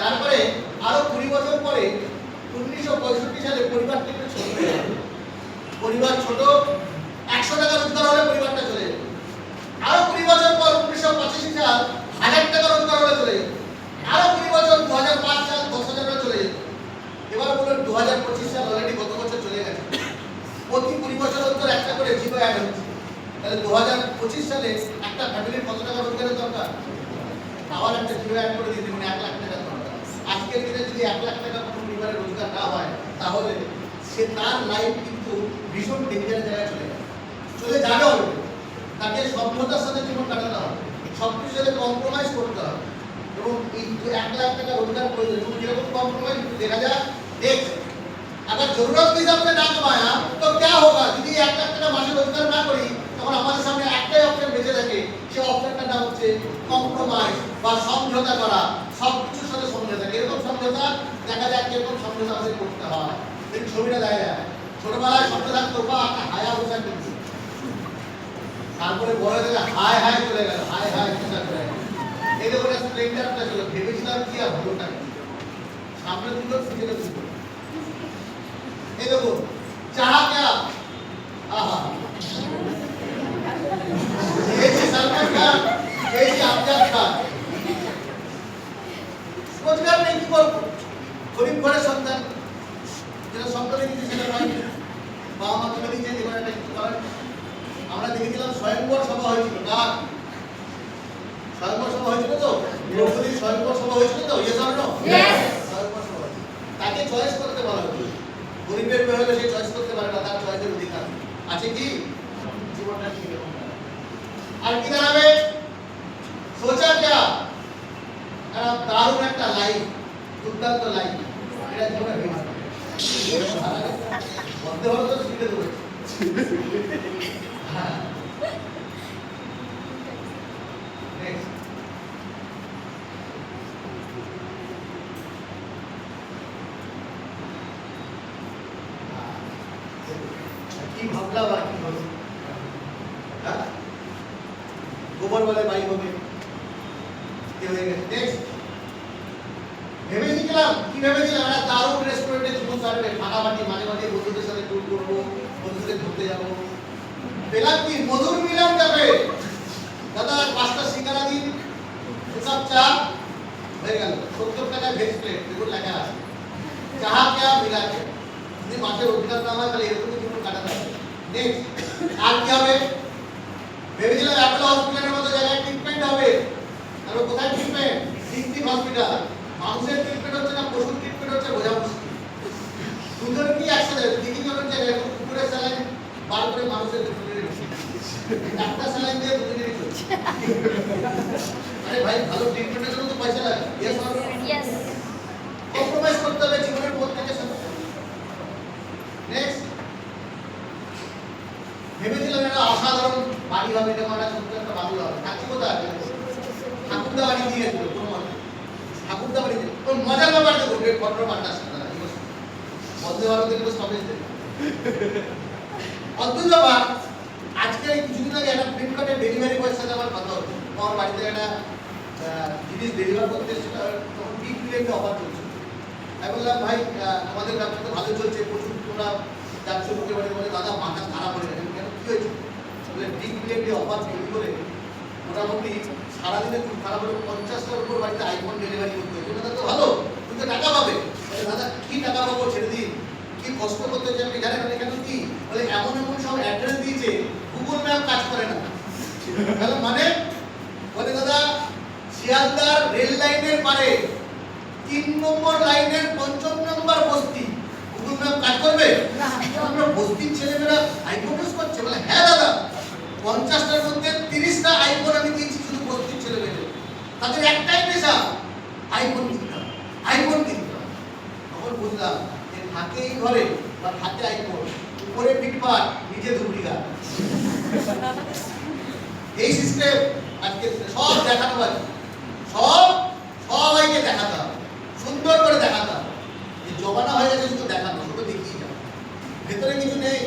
তারপরে আরো 20 বছর পরে 1965 সালে পরিবারটা একটু ছোট হয়ে গেল। পরিবার ছোট, 100 টাকা রোজগার হলে পরিবারটা চলে যেত। আরো 20 বছর পর 1985 সাল 1000 টাকা রোজগার হলে চলে যেত। আরো 20 বছর 2005 সাল 10,000 টাকা চলে যেত। এবার বলুন 2025 সাল অলরেডি কত বছর চলে গেছে? প্রতি 20 বছর অন্তর একটা করে জিরো অ্যাড হচ্ছে। তাহলে 2025 সালে একটা ফ্যামিলির কত টাকা রোজগারের দরকার? আবার একটা জিরো অ্যাড করে দিতে, মানে 1 লাখ টাকা দরকার। আজকের দিনে যদি 1 লাখ টাকা কোনো পরিবারের রোজগার না হয়, তাহলে সে তার লাইফ কিন্তু ভীষণ ডেঞ্জার জায়গায় চলে যাবে অলরেডি। তাকে সভ্যতার সাথে জীবন কাটাতে হবে, সবকিছুর সাথে কম্প্রোমাইজ করতে হবে। এবং এই 1 লাখ টাকা রোজগার প্রয়োজন, এবং যেরকম কম্প্রোমাইজ দেখা যায়। নেক্সট, अगर जरूरत के हिसाब से ना कमाया तो क्या होगा? যদি 1 লাখ টাকা মাসে রোজগার না করি, তখন আমাদের সামনে একটাই অপশন বেঁচে থাকে। সেই অপশনটার নাম হচ্ছে কম্প্রোমাইজ বা সমঝোতা করা। সবকিছুর সাথে সমঝোতা। এরকম সমঝোতা দেখা যায়, কিরকম সমঝোতা আমাদের করতে হয়। এই ছবিটা দেখা যায়, ছোটবেলায় স্বপ্ন থাকতো বা একটা হায়াবুসা কিনছি, তারপরে বড় হয়ে গেলে হায় হায় চলে গেল, হায় হায় চলে গেল। এই দেখো একটা স্প্লেন্ডার প্লাস হলো, ভেবেছিলাম কি আর হলোটা কি, সামনে দুটো পিছনে দুটো। এই দেখো চাহা क्या आहा ये जी सलमान खान, ये जी अमजद खान, রোজগার নেই কি করবো, গরিব ঘরের সন্তান, যেটা স্বপ্ন দেখেছি সেটা পাইনি, বাবা মা তুলে দিয়েছে এবার একটা কিছু করার। আমরা দেখেছিলাম স্বয়ংবর সভা হয়েছিল, কার স্বয়ংবর সভা হয়েছিল তো, দ্রৌপদীর স্বয়ংবর সভা হয়েছিল তো, ইয়েস অর নো? স্বয়ংবর সভা হয়েছিল। তাকে চয়েস করতে বলা হয়েছিল, গরিবের মেয়ে হলে সে চয়েস করতে পারে না, তার চয়েসের অধিকার আছে কি? জীবনটা ঠিক এরকম। আর কি দাঁড়াবে? সোচা क्या, দারুণ একটা লাইফ, দুর্দান্ত লাইফ, এটা জীবনে ভেঙে বলতে হলো তো স্পিডে দেবো। হ্যাঁ নেক্সট কি ভাবলাম আর কি হলো, হ্যাঁ গোবর বলে বাই হবে, কি হয়ে গেছে। নেক্সট ভেবেছিলাম, কি ভেবেছিলাম একটা দারুণ রেস্টুরেন্টে জীবন কাটবে, ফাটাফাটি মাঝে মাঝে বন্ধুদের সাথে ট্যুর করবো, বন্ধুদের ঘুরতে যাবো। পেলাম কি মধুর মিলন যাবে, দাদা 5টা সিঙ্গারা দিন, 2 কাপ চা, হয়ে গেল 70 টাকা ভেজ প্লেট, দেখুন লেখা আছে চাহা क्या मिला के। যদি মাছের অধিকার না হয় তাহলে এরকম জীবন কাটাতে হবে। নেক্সট আর কি হবে? ভেবেছিলাম অ্যাপোলো হসপিটালের মতো জায়গায় ট্রিটমেন্ট হবে, আর কোথায় ট্রিটমেন্ট? Cystic hospital. মানুষের ট্রিটমেন্ট হচ্ছে না পশুর ট্রিটমেন্ট হচ্ছে, বোঝা মুশকিল। দুজন কি একসাথে দিদি জনের জায়গায় কুকুরের স্যালাইন বার করে মানুষের ট্রিটমেন্টের একটা স্যালাইন দিয়ে দুজনেরই চলছে। আরে ভাই ভালো ট্রিটমেন্টের জন্য তো পয়সা লাগে, yes or no? Yes compromise করতে হবে জীবনের প্রত্যেকের সাথে। নেক্সট ভেবেছিলাম একটা অসাধারণ বাড়ি হবে, এটা আমরা ছোট্ট একটা বাড়ি হবে, থাকি কোথায়? ঠাকুরদা বাড়ি দিয়েছিল কোনো মতে, ঠাকুরদা বাড়ি দিয়ে ওই মজার ব্যাপার দেখো, গ্রেট কন্ট্রোল পার্টনার সাথে বন্দে ভারতের কোনো স্টপেজ দেবে। অদ্ভুত ব্যাপার, আজকে কিছুদিন আগে একটা ফ্লিপকার্টের ডেলিভারি বয়ের সাথে আমার কথা হলো, আমার বাড়িতে একটা জিনিস ডেলিভার করতে এসেছিল, তখন বিগ বিলিয়ন অফার চলছিল। আমি বললাম ভাই আমাদের ব্যবসা তো ভালো চলছে, প্রচুর তোমরা যাচ্ছ লোকের বাড়ি, বলে দাদা মাথা খারাপ হয়ে গেছে, কেন কি হয়েছে? বলে বিগ বিলিয়ন অফার তৈরি করে মোটামুটি সারাদিনে খুব খারাপ হলে 50টার উপর বাড়িতে আইফোন ডেলিভারি করতে হয়েছে। দাদা তো ভালো, তুমি তো টাকা পাবে। দাদা কি টাকা পাবো ছেড়ে দিন, কি কষ্ট করতে হচ্ছে আপনি জানেন না, কেন কি? বলে এমন এমন সব অ্যাড্রেস দিয়েছে গুগল ম্যাপ কাজ করে না। মানে বলে দাদা শিয়ালদার রেল লাইনের পারে 3 নম্বর লাইনের 5ম নম্বর বস্তি, গুগল ম্যাপ কাজ করবে না? আমরা বস্তির ছেলেমেয়েরা আইফোন ইউজ করছে। বলে হ্যাঁ দাদা 50টার মধ্যে 30টা আইফোন আমি দিয়েছি শুধু বস্তির ছেলেমেয়েদের, তাদের একটাই পেশা আইফোন কিনতে হবে, আইফোন কিনতে হবে। তখন বুঝলাম যে থাকে এই ঘরে বা হাতে আইফোন, উপরে পিটপাট, নিচে দুবড়িগা, এই সিস্টেম আজকে সব দেখানো হয়, সবাইকে দেখাতে হবে, সুন্দর করে দেখাতে হবে। এই জমানা হয়ে গেছে শুধু দেখানো, শুধু দেখিয়ে যাও, ভেতরে কিছু নেই।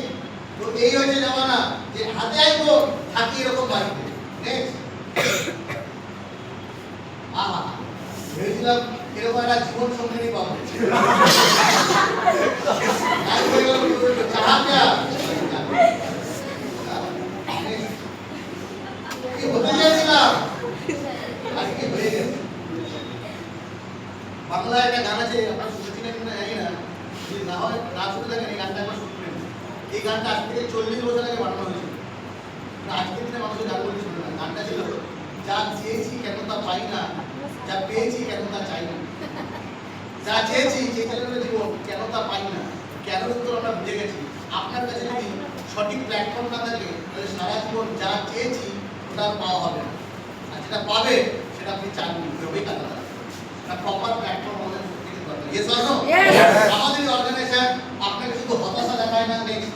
তো এই হয়েছে জমানা যে হাতে আইফোন, থাকি এরকম বাড়িতে। নেক্সট আহা ভেবেছিলাম এরকম একটা জীবন সঙ্গিনী পাবো, চাহা क्या কি হতে চেয়েছিলাম আজকে হয়ে গেছে। বাংলায় একটা গান আছে, আপনার শুনেছি না কিনা জানি না, যদি না হয় না শুনে থাকেন এই গানটা একবার শুনবেন। এই গানটা আজ থেকে 40 বছর আগে বানানো হয়েছিল, আজকের দিনে মানুষ গান বলে শুনে না। গানটা ছিল যা চেয়েছি কেন তা পাই না, যা পেয়েছি কেন তা চাই না। যা চেয়েছি চেতনের জীবন কেন তা পাই না, কেন উত্তর আমরা বুঝে গেছি। আপনার কাছে যদি সঠিক প্ল্যাটফর্ম না থাকে তাহলে সারা জীবন যা চেয়েছি ওটা পাওয়া হবে না, আর যেটা পাবে সেটা আপনি চাননি, ওই কাটাতে হবে। প্রপার প্ল্যাটফর্ম আমাদের প্রত্যেকের দরকার। Yes or no? আমাদের অর্গানাইজেশন আপনাকে শুধু হতাশা দেখায় না, নেক্সট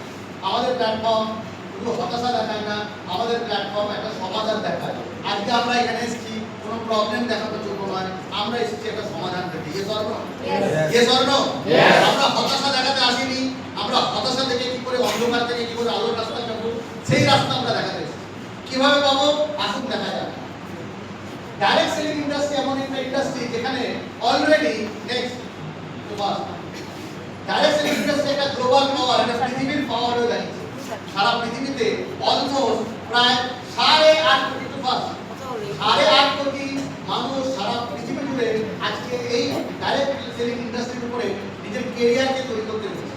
আমাদের প্ল্যাটফর্ম শুধু হতাশা দেখায় না, আমাদের প্ল্যাটফর্ম একটা সমাধান দেখায়। আজকে আমরা এখানে এসেছি কোনো প্রবলেম দেখানোর জন্য নয়, আমরা এসেছি একটা সমাধান পেতে। Yes or no? Yes or no? আমরা হতাশা দেখাতে আসিনি, আমরা হতাশা থেকে যেখানে অলরেডি নেক্সট বাস ডাইরেক্ট সেলিং ইন্ডাস্ট্রি একটা গ্লোবাল পাওয়ার, একটা পৃথিবীর পাওয়ার হয়ে দাঁড়িয়েছে। সারা পৃথিবীতে অলমোস্ট প্রায় 8.5 কোটি টু বাস 8.5 কোটি মানুষ সারা পৃথিবী জুড়ে আজকে এই ডাইরেক্ট সেলিং ইন্ডাস্ট্রির উপরে নিজের ক্যারিয়ারকে তৈরি করতে পেরেছে।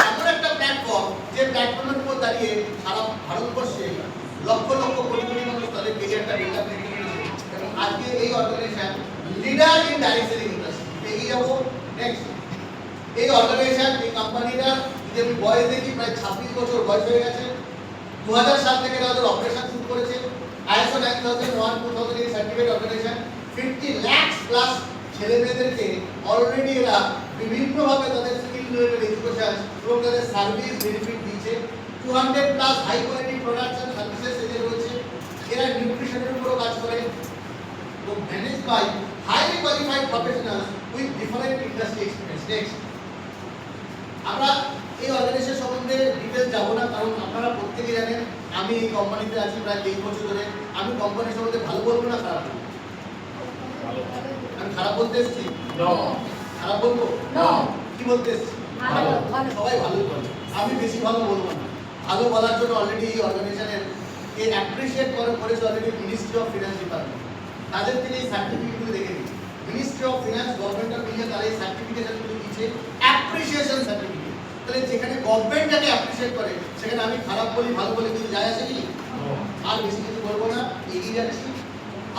এমন একটা প্ল্যাটফর্ম যে প্ল্যাটফর্মের উপর দাঁড়িয়ে সারা ভারতবর্ষে লক্ষ লক্ষ কোটি কোটি মানুষ তাদের ক্যারিয়ারটা বিল্ড আপ করতে পেরেছে। এবং আজকে এই organisation leader in direct selling industry. এগিয়ে যাবো নেক্সট। এই অর্গানাইজেশন, এই কোম্পানিটা যদি আমি বয়স দেখি প্রায় 26 বছর বয়স হয়ে গেছে। 2000 সাল থেকে তাদের অপারেশন শুরু করেছে। ISO 9001:2008 certificate organisation 50 lakh plus ছেলে মেয়েদেরকে অলরেডি এরা বিভিন্নভাবে তাদের স্কিল রিলেটেড এডুকেশন এবং তাদের সার্ভিস বেনিফিট দিচ্ছে। 200 plus high quality products and services এদের রয়েছে। এরা নিউট্রিশনের উপরও কাজ করে এবং manage by highly qualified professionals with different industry experience. Next, আমরা এই অর্গানাইজেশন সম্বন্ধে ডিটেইলস যাব না, কারণ আপনারা প্রত্যেকেই জানেন আমি এই কোম্পানিতে আছি প্রায় 23 বছর ধরে। আমি কোম্পানি সম্বন্ধে ভালো বলবো না খারাপ বলবো? আমি খারাপ বলতে এসেছি? খারাপ বলবো? কি বলতে এসেছি? সবাই ভালো বলে, আমি বেশি ভালো বলবো না। ভালো বলার জন্য অলরেডি এই অর্গানাইজেশনের এই অ্যাপ্রিশিয়েট করেছে already ministry of finance department. তাদের থেকে এই সার্টিফিকেটগুলো দেখে নিন। Ministry of finance government of India তারা এই সার্টিফিকেশনগুলো দিচ্ছে অ্যাপ্রিসিয়েশন সার্টিফিকেট। তাহলে যেখানে গভর্নমেন্টটাকে অ্যাপ্রিশিয়েট করে সেখানে আমি খারাপ বলি ভালো বলি কিছু যায় আসে কি? আর বেশি কিছু বলবো না, এগিয়ে যাচ্ছি।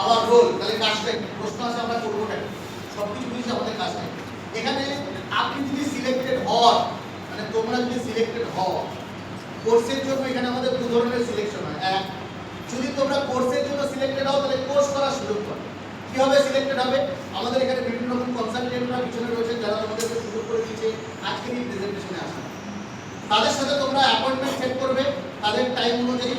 আবার রোল, তাহলে কাজটা প্রশ্ন আসে আমরা করবো কেন? সবকিছু বুঝছি আমাদের কাজটা। এখানে আপনি যদি সিলেক্টেড হন, মানে তোমরা যদি সিলেক্টেড হও কোর্সের জন্য, এখানে আমাদের দু ধরনের সিলেকশন হয়। এক, যদি তোমরা কোর্সের জন্য সিলেক্টেড হও তাহলে কোর্স করার সুযোগ পাবে। কিভাবে সিলেক্টেড হবে? আমাদের এখানে বিভিন্ন রকম কনসালটেন্টরা পিছনে রয়েছে যারা তোমাদেরকে সুযোগ করে দিয়েছে আজকের এই প্রেজেন্টেশনে আসা। তাদের সাথে তোমরা অ্যাপয়েন্টমেন্ট সেট করবে তাদের টাইম অনুযায়ী।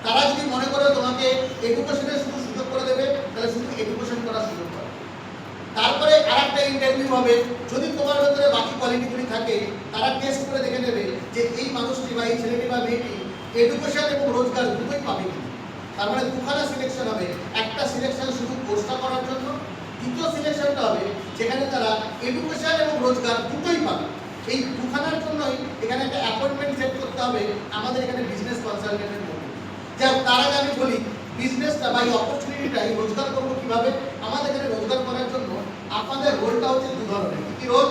তারা যদি মনে করে তোমাকে এডুকেশনের শুধু সুযোগ করে দেবে তাহলে শুধু এডুকেশন করার সুযোগ পাবে। তারপরে আরেকটা ইন্টারভিউ হবে, যদি তোমার ভেতরে বাকি কোয়ালিটিগুলি থাকে তারা টেস্ট করে দেখে নেবে যে এই মানুষটি বা এই ছেলেটি বা মেয়েটি এডুকেশন এবং রোজগার দুটোই পাবে কিনা। তার মানে দুখানা সিলেকশন হবে। একটা সিলেকশন শুধু কোর্সটা করার জন্য, দ্বিতীয় সিলেকশনটা হবে যেখানে তারা এডুকেশন এবং রোজগার দুটোই পাবে। এই দুখানার জন্যই এখানে একটা অ্যাপয়েন্টমেন্ট সেট করতে হবে আমাদের এখানে বিজনেস কনসালটেন্টের মধ্যে। যাক, তার আগে আমি বলি বিজনেসটা বা এই অপরচুনিটিটা এই রোজগার করবো কিভাবে। আমাদের এখানে রোজগার করার জন্য আপনাদের রোলটা হচ্ছে দু ধরনের। কি রোল?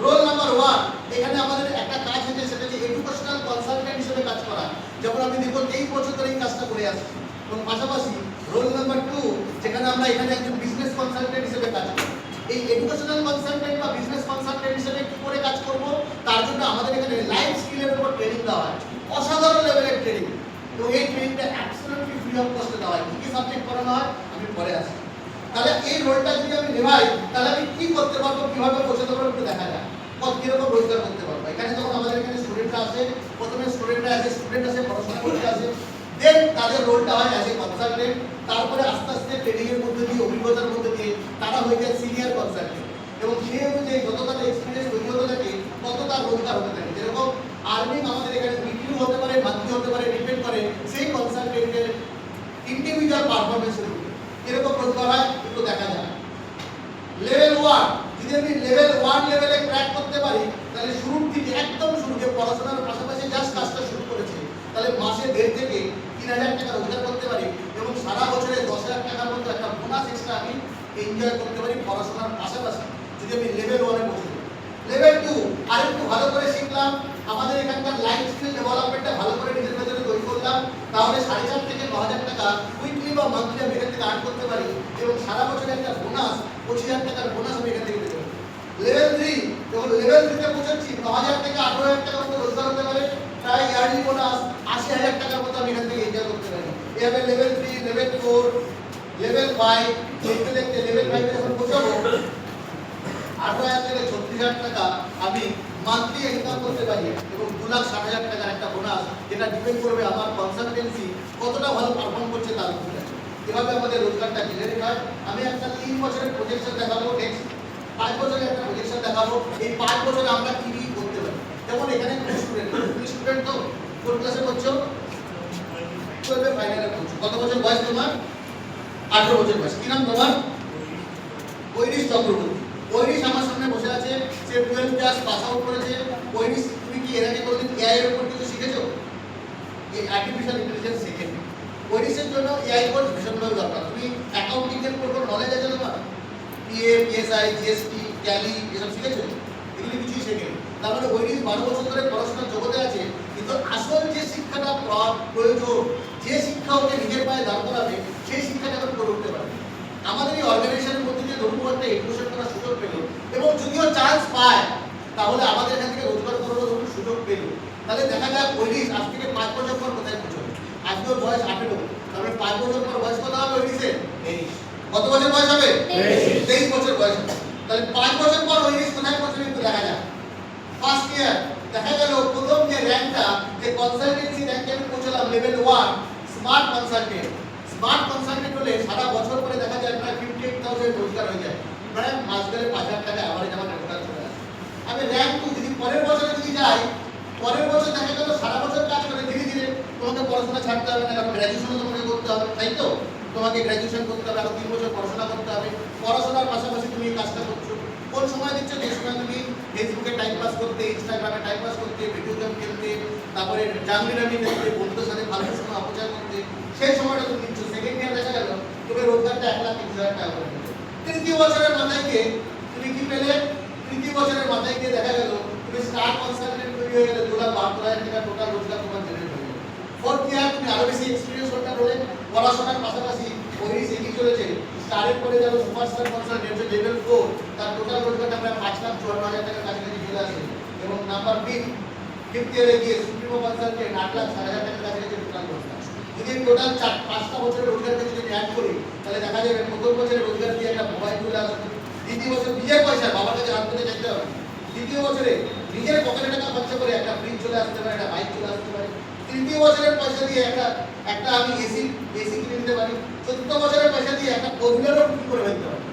রোল নাম্বার 1, এখানে আমাদের একটা কাজ হচ্ছে সেটা হচ্ছে এডুকেশনাল কনসালটেন্ট হিসেবে কাজ করা। যেমন আমি দীর্ঘ 23 বছর ধরে এই কাজটা করে আসছি। এবং পাশাপাশি রোল নাম্বার 2, যেখানে আমরা এখানে একজন বিজনেস কনসালটেন্ট হিসেবে কাজ করি। এই এডুকেশনাল কনসালটেন্ট বা বিজনেস কনসালটেন্ট হিসেবে কি করে কাজ করব, তার জন্য আমাদের এখানে লাইফ স্কিলের উপর ট্রেনিং দেওয়া হয়, অসাধারণ লেভেলের ট্রেনিং। এবং এই ট্রেনিংটা অ্যাবসলিউটলি ফ্রি অফ কস্টে দেওয়া হয়। কি কি সাবজেক্ট পড়ানো হয় আমি পরে আসি। তাহলে এই রোলটা যদি আমি নেভাই তাহলে আমি কি করতে পারবো, কিভাবে পৌঁছাতে পারবো একটু দেখা যায়। কিরকম রোজগার করতে পারবো। এখানে যখন আমাদের এখানে স্টুডেন্টরা আসে, প্রথমে স্টুডেন্টরা আসে পড়াশোনা করতে আসে, দেন তাদের রোলটা হয় অ্যাজ এ কনসালটেন্ট। তারপরে আস্তে আস্তে ট্রেনিং এর মধ্যে দিয়ে, অভিজ্ঞতার মধ্যে দিয়ে তারা হয়ে যায় সিনিয়র কনসালটেন্ট। এবং সেই অনুযায়ী যত তার এক্সপিরিয়েন্স অভিজ্ঞতা থাকে তত তার রোজগার হতে থাকে। যেরকম আর্নিং আমাদের এখানে উইকলি হতে পারে, মান্থলি হতে পারে, ডিপেন্ড করে সেই কনসালটেন্টের ইন্ডিভিজুয়াল পারফরমেন্সের উপর কিরকম রোজগার হয় একটু দেখা যায়। লেভেল 1, যদি আমি লেভেল 1 লেভেলে ক্র্যাক করতে পারি তাহলে শুরুর থেকে একদম শুরু যে পড়াশোনার পাশাপাশি জাস্ট কাজটা শুরু করেছে তাহলে মাসে 1.5 থেকে 3,000 টাকা রোজগার করতে পারি এবং সারা বছরে 10,000 টাকার মতো একটা বোনাস এক্সট্রা আমি এনজয় করতে পারি পড়াশোনার পাশাপাশি, যদি আমি লেভেল 1 এ পৌঁছে যাই। লেভেল 2 আরেকটু ভালো করে শিখলাম, আমাদের এখানকার লাইফ স্কিল ডেভেলপমেন্টটা ভালো করে নিজের ভেতরে তৈরি করলাম, তাহলে 4,500 থেকে 9,000 টাকা উইকলি বা মান্থলি আমি এখান থেকে আর্ন করতে পারি এবং সারা বছরে একটা বোনাস 25,000 টাকার বোনাস আমি এখান থেকে পেতে পারি। লেভেল 3, যখন লেভেল 3 তে পৌঁছাচ্ছি 9,000 থেকে 18,000 টাকার মতো রোজগার হতে পারে, প্রায় ইয়ারলি বোনাস 80,000 টাকার মতো আমি এখান থেকে এনজয় করতে পারি। এভাবে লেভেল 3, লেভেল 4, লেভেল 5 দেখতে দেখতে লেভেল 5 এ যখন পৌঁছাবো 18,000 থেকে 36,000 টাকা আমি মান্থলি ইনকাম করতে পারি এবং 2,60,000 টাকার একটা বোনাস, যেটা ডিপেন্ড করবে আমার কনসালটেন্সি কতটা ভালো পারফর্ম করছে তার উপরে। এভাবে আমাদের রোজগারটা জেনারেট হয়। আমি একটা 3 বছরের প্রজেকশন দেখাবো, নেক্সট 5 বছরের একটা প্রজেকশন দেখাবো। এই 5 বছরে আমরা কি কি করতে পারি। যেমন এখানে স্টুডেন্ট তো কোন ক্লাসে পড়ছো? 12 ফাইনালে পৌঁছো। কত বছর বয়স তোমার? 18 বছর বয়স। কি নাম তোমার? ঐরিশ চক্রবর্তী। ঐরিশ আমার সামনে বসে আছে, সে 12 ক্লাস পাস আউট করেছে। ঐরিশ, তুমি কি এর আগে কোনোদিন এআই এর উপর কিছু শিখেছো? এই আর্টিফিশিয়াল ইন্টেলিজেন্স শেখেনি। ঐরিশের জন্য এআই কোর্স ভীষণভাবে দরকার। তুমি অ্যাকাউন্টিং এর উপর নলেজ আছে তোমার? পিএ, পিএসআই, জিএসটি, ট্যালি এসব শিখেছো? এগুলো কিছুই শেখেনি। তার মানে ঐরিশ 12 বছর ধরে পড়াশোনার জগতে আছে, কিন্তু আসল যে শিক্ষাটা প্রয়োজন, যে শিক্ষা ওকে নিজের পায়ে দাঁড় করাবে, সেই শিক্ষাটা এখন করে উঠতে পারে। আমাদের এই অর্গানাইজেশনের মধ্যে যে ধরুন একটা এডুকেশন করার সুযোগ পেল, এবং যদিও চান্স পায়, তাহলে আমাদের এখান থেকে রোজগার করারও ধরুন সুযোগ পেল, তাহলে দেখা যাক ঐরিশ আজ থেকে 5 বছর পর কোথায় পৌঁছবে। আজকে ওর বয়স 18, তারপরে 5 বছর পর বয়স কত হবে ঐরিশের? 23। কত বছর বয়স হবে? 23 বছর বয়স হবে। তাহলে 5 বছর পর ঐরিশ কোথায় পৌঁছবে একটু দেখা যাক। ফার্স্ট ইয়ার দেখা গেল প্রথম যে র্যাঙ্কটা, যে কনসালটেন্সি র্যাঙ্কে আমি পৌঁছলাম level 1 smart consultant. Smart consultant হলে সারা বছর পরে দেখা যায় প্রায় 58,000 রোজগার হয়ে যায়, প্রায় মাস গেলে 5,000 টাকা অ্যাভারেজ আমার রোজগার চলে আসে। আমি র্যাঙ্ক 2 যদি পরের বছরে যদি যাই, পরের বছর দেখা গেল সারা বছর কাজ করে ধীরে ধীরে তোমাকে পড়াশোনা ছাড়তে হবে না, কারণ গ্র্যাজুয়েশনও তোমাকে করতে হবে, তাই তো? তোমাকে গ্র্যাজুয়েশন করতে হবে, আরো 3 বছর পড়াশোনা করতে হবে। পড়াশোনার পাশাপাশি তুমি এই কাজটা করছো। কোন সময় দিচ্ছ? যে সময় তুমি ফেসবুকে টাইম পাস করতে, ইনস্টাগ্রামে টাইম পাস করতে, ভিডিও গেম খেলতে, তারপরে জানলিরামি খেলতে, বন্ধুদের সাথে ফালতু সময় অপচয় করতে, সেই সময়টা তুমি দিচ্ছ। সেকেন্ড ইয়ার দেখা গেল তুমি রোজগারটা 1,30,000 টাকা করে পেলে। তৃতীয় বছরের মাথায় গিয়ে তুমি কি পেলে? তৃতীয় বছরের মাথায় গিয়ে দেখা গেল তুমি স্টার কনসালটেন্ট তৈরি হয়ে গেলে 2,72,000 টাকা টোটাল রোজগার তোমার জেনারেট হয়ে গেল। ফোর্থ ইয়ার তুমি আরো বেশি এক্সপিরিয়েন্স হোল্ডার হলে, পড়াশোনার পাশাপাশি ঐরিশ এগিয়ে চলেছে, স্টারের পরে যাবে সুপারস্টার কনসালটেন্ট লেভেল 4, তার টোটাল রোজগারটা প্রায় 5,54,000 টাকার কাছাকাছি চলে আসে। এবং নাম্বার ফিফথ ইয়ারে গিয়ে সুপ্রিমো কনসালটেন্ট 8,60,000 টাকার কাছাকাছি টোটাল রোজগার। যদি টোটাল 5টা বছরের রোজগারকে যদি অ্যাড করি, তাহলে দেখা যাবে প্রথম বছরের রোজগার দিয়ে একটা মোবাইল চলে আসবে। দ্বিতীয় বছর নিজের পয়সা, বাবার কাছে হাত ধরে চাইতে হবে। দ্বিতীয় বছরে নিজের পকেটে টাকা খরচা করে একটা ফ্রিজ চলে আসতে পারে, একটা বাইক চলে আসতে পারে। তৃতীয় বছরের পয়সা দিয়ে একটা আমি এসি কিনে নিতে পারি। চতুর্থ বছরের পয়সা দিয়ে একটা ফোরহুইলারও বিক্রি করে ফেলতে পারি।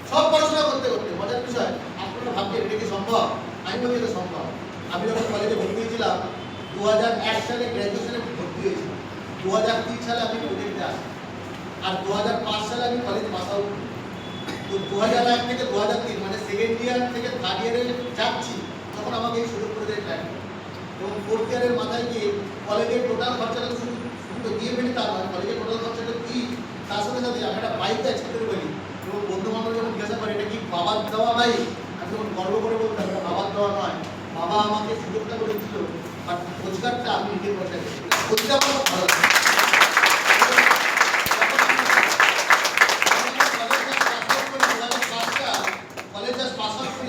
সব পড়াশোনা করতে করতে। মজার বিষয়, আপনারা ভাবছেন এটা কি সম্ভব? আমি বলি এটা সম্ভব। আমি যখন কলেজে ভর্তি হয়েছিলাম 2001 সালে গ্র্যাজুয়েশনে ভর্তি হয়েছিলাম, 2003 সালে আমি প্রজেক্টে আসি, আর 2005 সালে আমি কলেজ পাস আউট করি। তো 2001 থেকে 2003 মানে সেকেন্ড ইয়ার থেকে থার্ড ইয়ারে যাচ্ছি, তখন আমাকে এই সুযোগ করে দেয় প্ল্যান। এবং ফোর্থ ইয়ারের মাথায় গিয়ে কলেজের টোটাল খরচাটা শুধু দিয়ে ফেলি তা নয়, কলেজের টোটাল খরচাটা কি, তার সাথে সাথে আমি একটা বাইক আছে করে বলি। এবং বন্ধু বান্ধব যখন জিজ্ঞাসা করে এটা কি বাবার দেওয়া বাইক, আমি তখন গর্ব করে বলতাম এটা বাবার দেওয়া নয়, বাবা আমাকে সুযোগটা করে দিল, বাট রোজগারটা আমি নিজের পয়সা দিচ্ছি। সত্যি আমার খুব ভালো লাগে।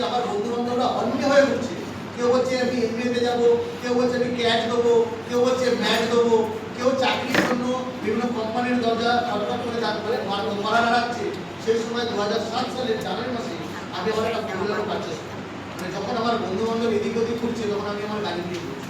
আমার বন্ধু বান্ধবরা অন্য হয়ে উঠছে। কেউ বলছে আমি এমবিএতে যাবো, কেউ বলছে আমি ক্যাশ দেবো, কেউ বলছে ম্যাথ দেবো, কেউ চাকরির জন্য বিভিন্ন কোম্পানির দরজা খটখট করে তারপরে মারা হারাচ্ছে। সেই সময় 2007 সালের জানুয়ারি মাসে আমি আমার একটা ফোরহুইলারও পারচেস করি। মানে যখন আমার বন্ধু বান্ধব এদিক ওদিক ঘুরছে, তখন আমি আমার গাড়ি নিয়ে ঘুরছি।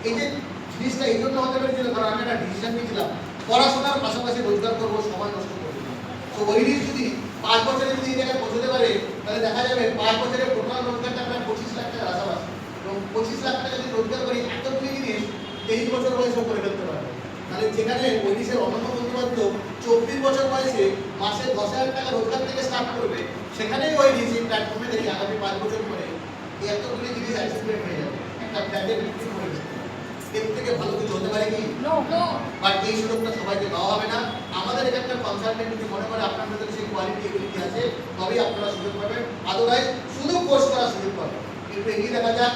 এই যে জিনিসটা এই জন্য হতে পেরেছিল, কারণ আমি একটা ডিসিশন নিয়েছিলাম পড়াশোনার পাশাপাশি রোজগার করবো, সময় নষ্ট করবো না। তো ঐরিশ যদি 5 বছরে যদি এই জায়গায় পৌঁছতে পারে, তাহলে দেখা যাবে 5 বছরে টোটাল রোজগারটা প্রায় 25 লাখ টাকার আশাবাসী। এবং 25 লাখ টাকা যদি রোজগার করি, এতগুলি জিনিস 23 বছর বয়সেও করে ফেলতে পারবে। তাহলে যেখানে ঐরিশের অন্যান্য বন্ধুবান্ধব 24 বছর বয়সে মাসে 10,000 টাকা রোজগার থেকে স্টার্ট করবে, সেখানেই ঐরিশ এই প্ল্যাটফর্মে দেখি আগামী 5 বছর পরে এই এতগুলি জিনিস অ্যাচিভমেন্ট হয়ে যাবে, একটা ফ্ল্যাটের বিক্রি করে দেবে। এর থেকে ভালো কিছু হতে পারে কি? বাট এই সুযোগটা সবাইকে দেওয়া হবে না। আমাদের এখানকার কনসালটেন্ট যদি মনে করে আপনার মধ্যে সেই কোয়ালিটি এবিলিটি আছে, তবেই আপনারা সুযোগ পাবেন, আদারওয়াইজ শুধু কোর্স করার সুযোগ পাবেন। কিন্তু এগিয়ে দেখা যাক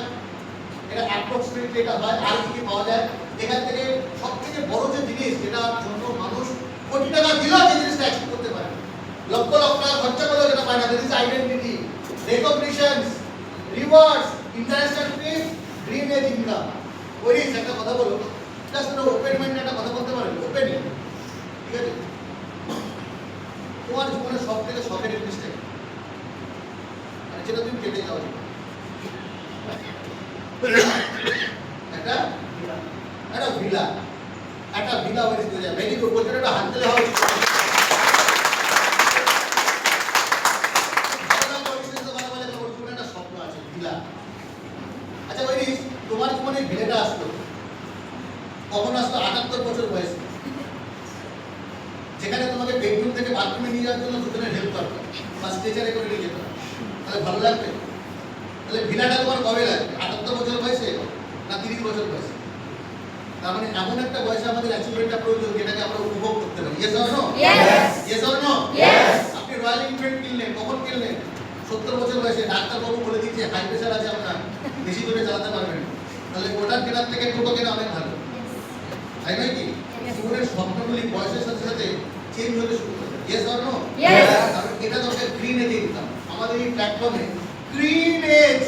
এটা অ্যাপ্রক্সিমেটলি এটা হয়, আর কি পাওয়া যায় এখান থেকে। সব থেকে বড় যে জিনিস, যেটার জন্য মানুষ কোটি টাকা দিলেও যে জিনিসটা অ্যাচিভ করতে পারে, লক্ষ লক্ষ টাকা খরচা করলেও যেটা পায় না, this is identity, recognitions, rewards, international fees, dream age income. ওই একটা কথা বলো, জাস্ট ওপেন মাইন্ডে একটা কথা বলতে পারেন, ওপেন, ঠিক আছে? তোমার জীবনের সব থেকে শখের জিনিসটা কি? মানে যেটা তুমি কেটে যাও, একটা ভিলা ওই দিকে যায়। ভেরি গুড, বলতে একটা হাত দিলে হয়। একটা স্বপ্ন আছে ভিলা। আচ্ছা ঐরিশ, তোমার জীবনে ভিলাটা আসলো কখন আসলো? 78 বছর বয়সে। বাথরুমে নিয়ে যাওয়ার জন্য দুজনের হেল্প দরকার বা স্ট্রেচারে করে নিয়ে যেতে হবে, তাহলে ভালো লাগবে? তাহলে ভিলাটা তোমার কবে লাগবে? 78 বছর বয়সে না 30 বছর বয়সে? তার মানে এমন একটা বয়সে আমাদের অ্যাচিভমেন্টটা প্রয়োজন যেটাকে আমরা উপভোগ করতে পারি। Yes or no? Yes or no? আপনি রয়্যাল এনফিল্ড কিনলেন, কখন কিনলেন? 70 বছর বয়সে। ডাক্তারবাবু বলে দিচ্ছে হাই প্রেশার আছে আপনার, বেশি দূরে চালাতে পারবেন না। তাহলে ওটার কেনার থেকে টোটো কেনা অনেক ভালো, তাই নয় কি? জীবনের স্বপ্নগুলি বয়সের সাথে সাথে চেঞ্জ হতে শুরু করে। Yes or no? কারণ এটা দরকার গ্রিন এজে ইনকাম। আমাদের এই প্ল্যাটফর্মে গ্রিন এজ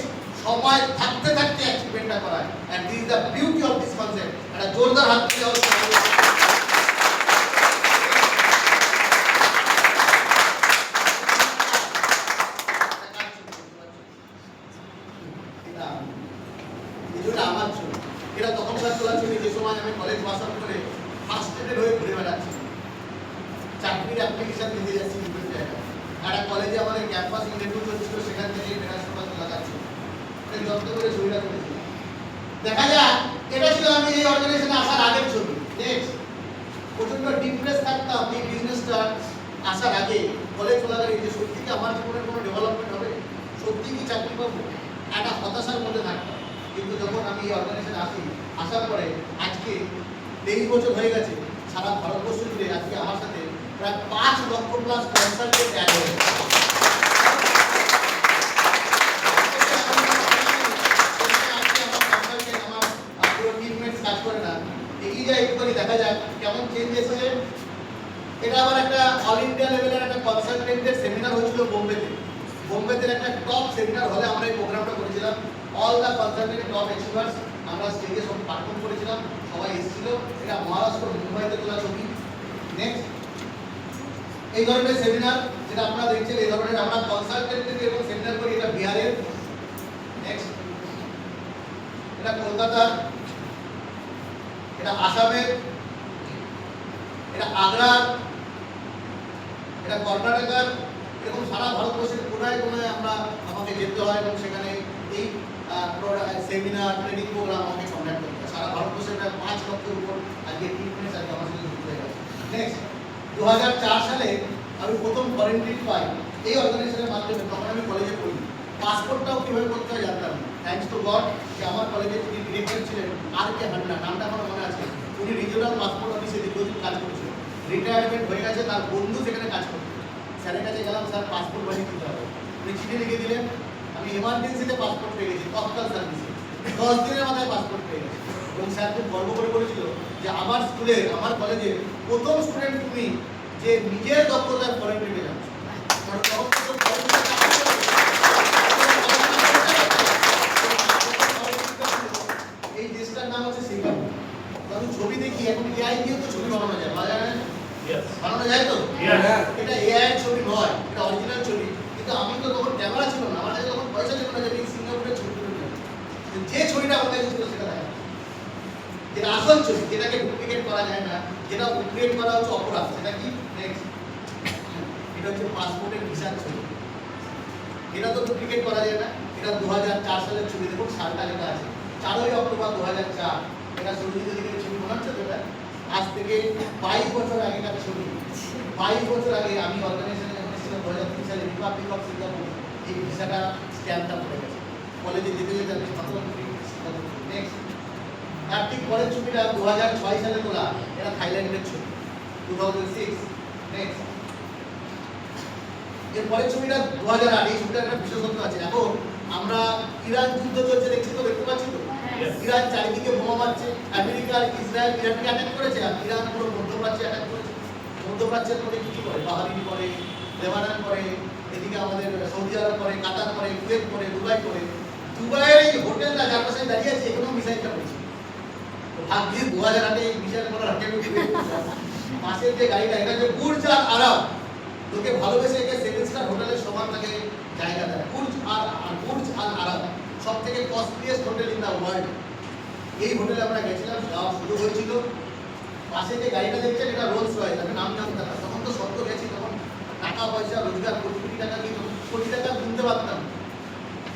সময় থাকতে থাকতে অ্যাচিভমেন্টটা করায়, and this is the beauty of this concept. একটা জোরদার হাত দিয়ে দাও। এটা আমার ছবি, এটা তখনকার তোলা ছবি যে সময় আমি কলেজ পাস আউট করে ফার্স্টেডেড হয়ে ঘুরে বেড়াচ্ছি, চাকরির অ্যাপ্লিকেশন দিতে যাচ্ছি বিভিন্ন জায়গায়। একটা কলেজে আমাদের ক্যাম্পাস ইন্টারভিউ চলছিল, সেখান থেকে মেরাজপুর লাগাচ্ছি, যত্ন করে ছবিটা করেছি। দেখা যাক, এটা ছিল আমি এই অর্গানাইজেশনে আসার আগের ছবি। নেক্সট, প্রচন্ড ডিপ্রেস থাকতাম এই বিজনেসটা আসার আগে, কলেজ চলাকালীন, যে সত্যি কি আমার জীবনের কোনো ডেভেলপমেন্ট হবে, সত্যি কি চাকরি পাবো, একটা হতাশার মধ্যে থাকতাম। কিন্তু যখন আমি এই অর্গানাইজেশনে আসি, আসার পরে আজকে 23 বছর হয়ে গেছে, সারা ভারতবর্ষ জুড়ে আজকে আমার সাথে প্রায় 5 লক্ষ প্লাস কনসালটেন্ট অ্যাড হয়েছে। দেখা যাক কেমন চেঞ্জ এসেছে। এটা আবার একটা অল ইন্ডিয়া লেভেলের একটা কনসালটেন্টের সেমিনার হয়েছিল বোম্বেতে। বোম্বেতে একটা টপ সেমিনার হলে আমরা এই প্রোগ্রামটা করেছিলাম। All the consultant top experts আমরা স্টেজে সব পারফর্ম করেছিলাম, সবাই এসেছিল। এটা মহারাষ্ট্র মুম্বাইতে তোলা ছবি। নেক্সট, এই ধরনের সেমিনার যেটা আপনারা দেখছেন, এই ধরনের আমরা কনসালটেন্ট এবং সেমিনার করি, এটা বিহারের। নেক্সট, এটা কলকাতার, এটা আসামের, এটা আগ্রার, এটা কর্ণাটকার, এরকম সারা ভারতবর্ষের কোনায় কোনায় আমরা আমাকে যেতে হয় এবং সেখানে এই সেমিনার ট্রেনিং প্রোগ্রাম আমাকে কন্ডাক্ট করতে হয়। সারা ভারতবর্ষের প্রায় 5 লক্ষের উপর আজকে ট্রিটমেন্ট আজকে আমার সাথে যুক্ত হয়ে গেছে। নেক্সট, 2004 সালে আমি প্রথম ফরেন ট্রিপ পাই এই অর্গানাইজেশনের মাধ্যমে। তখন আমি কলেজে পড়ি, পাসপোর্টটাও কীভাবে করতে হয় জানতাম না। থ্যাঙ্কস টু গড যে আমার কলেজে যিনি ডিরেক্টর ছিলেন আর.কে. হান্না, নামটা আমার মনে আছে, উনি রিজিওনাল পাসপোর্ট অফিসে দীর্ঘদিন কাজ করেছিলেন। রিটায়ারমেন্ট হয়ে গেছে, তার বন্ধু সেখানে কাজ করতেন। স্যারের কাছে গেলাম, স্যার পাসপোর্ট বানিয়ে দিতে হবে। উনি চিঠি লিখে দিলেন, আমি এমার্জেন্সিতে পাসপোর্ট পেয়ে গেছি, তৎকাল সার্ভিসে 10 দিনের মাথায় পাসপোর্ট পেয়ে গেছি। এবং স্যার খুব গর্ব করে বলেছিল যে আমার স্কুলের, আমার কলেজের প্রথম স্টুডেন্ট তুমি যে নিজের দক্ষতার ফরেন ট্রিপে যাচ্ছ। এই দেশটার নাম হচ্ছে সিঙ্গাপুর। আমি ছবি দেখি, এখন এআই দিয়ে তো ছবি বানানো যায়, বানানো যায় তো? এটা এআই এর ছবি নয়, এটা অরিজিনাল ছবি। কিন্তু আমি তো তখন ক্যামেরা ছিল না, আমার কাছে তখন পয়সা ছিল না যে আমি সিঙ্গাপুরের ছবি তুলে নিই। যে ছবিটা আমার কাছে ছিল সেটা দেখা, যেটা আসল ছবি, যেটাকে ডুপ্লিকেট করা যায় না, যেটা ডুপ্লিকেট করা হচ্ছে অপরাধ, সেটা কি? নেক্সট, এটা হচ্ছে পাসপোর্টের ভিসার ছবি। এটা তো ডুপ্লিকেট করা যায় না। এটা 2004 সালের ছবি, দেখুন সালটা লেখা আছে 4ই অক্টোবর 2004। এটা সূর্যজিৎ দিকের ছবি, মনে হচ্ছে তো? এটা আজ থেকে 22 বছর আগেকার ছবি। 22 বছর আগে আমি অর্গানাইজেশনে যখন ছিলাম 2003 সালে, রিপাবলিক অফ সিঙ্গাপুর, এই ভিসাটা স্ট্যাম্পটা পড়ে গেছে। কলেজে যেতে যেতে আমি নেক্সট, তার ঠিক পরের ছবিটা 2006 সালে তোলা, এটা থাইল্যান্ডের ছবি, 2006। নেক্সট, এর পরের ছবিটা 2008। এই ছবিটার একটা বিশেষত্ব আছে। এখন আমরা ইরান যুদ্ধ চলছে, দেখছি তো, দেখতে পাচ্ছি তো? ইরান চারিদিকে বোমা মারছে, আমেরিকা আর ইসরায়েল ইরানকে অ্যাটাক করেছে, আর ইরান পুরো মধ্যপ্রাচ্যে অ্যাটাক করেছে। মধ্যপ্রাচ্যের মধ্যে কি করে? বাহারিন করে, লেবানন করে, এদিকে আমাদের সৌদি আরব করে, কাতার করে, কুয়েত করে, দুবাই করে। দুবাইয়ের এই হোটেলটা যার পাশে দাঁড়িয়ে আছে, এখানেও মিসাইলটা পড়েছে। ভাগ্যে 2008 এই মিসাইল করার আগে পাশের যে গাড়িটা, এটা যে বুর্জ আল আরব, লোকে ভালোবেসে একে 7 স্টার হোটেলের সমান তাকে জায়গা দেয়। বুর্জ আল আরব সবথেকে costliest hotel in the world. এই হোটেলে আমরা গেছিলাম, যাওয়া শুরু হয়েছিল। পাশে যে গাড়িটা দেখছেন, এটা রোলস রয়েস। আমি নাম জানতাম না, তখন তো সত্য গেছি, তখন টাকা পয়সা রোজগার কোটি কোটি টাকা দিয়ে কোটি টাকা কিনতে পারতাম।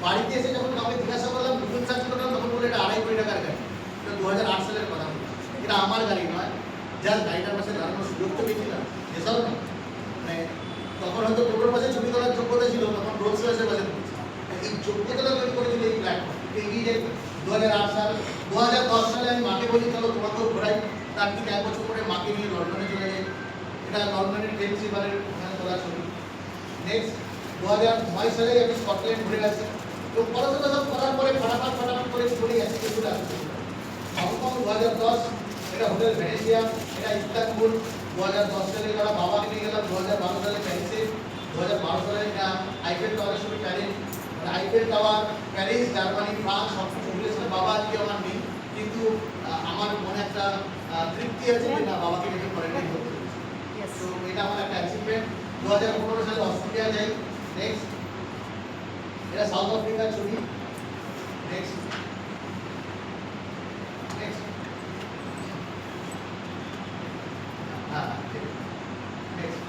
বাড়িতে এসে যখন কাউকে জিজ্ঞাসা করলাম, গুগল সার্চ করলাম, তখন বলে এটা 2.5 কোটি টাকার গাড়ি। এটা 2008 সালের কথা। এটা আমার গাড়ি নয়, যার গাড়িটার পাশে দাঁড়ানোর সুযোগ তো পেয়েছিলাম। এসব না, মানে তখন হয়তো টোটোর পাশে ছবি তোলার যোগ্যতা ছিল, তখন রোলস রয়েসের পাশে তুলছে। এই যোগ্যতাটা তৈরি করেছিল এই প্ল্যাটফর্ম। এই যে 2008 সাল 2010 সালে আমি মাকে বলি চলো তোমাকেও ঘোরাই, তার ঠিক 1 বছর পরে মাকে নিয়ে লন্ডনে চলে যাই। এটা লন্ডনের টেমস রিভারের ওখানে তোলা ছবি। নেক্সট 2009 সালে আমি স্কটল্যান্ড ঘুরে গেছি। তো পড়াশোনা সব করার পরে ফটাফট করে চলে গেছি কিছু আসছে। হংকং 2010, এটা হোটেল ভেনেসিয়া, এটা ইস্তানবুল। 2010 সালে তারা বাবাকে নিয়ে গেলাম। 2012 সালে প্যারিসে। 2012 সালে এটা আইফেল টাওয়ারের সাথে Paris, Eiffel tower, Paris, Germany, France সব কিছু ঘুরেছিলাম। বাবা আজকে আমার নেই, কিন্তু আমার মনে একটা তৃপ্তি আছে যে না বাবাকে রেখে কোয়ারেন্টাইন করতে পেরেছি। তো এটা আমার একটা অ্যাচিভমেন্ট। 2015 সালে অস্ট্রেলিয়া যাই। নেক্সট এটা সাউথ আফ্রিকার ছবি। নেক্সট নেক্সট হ্যাঁ নেক্সট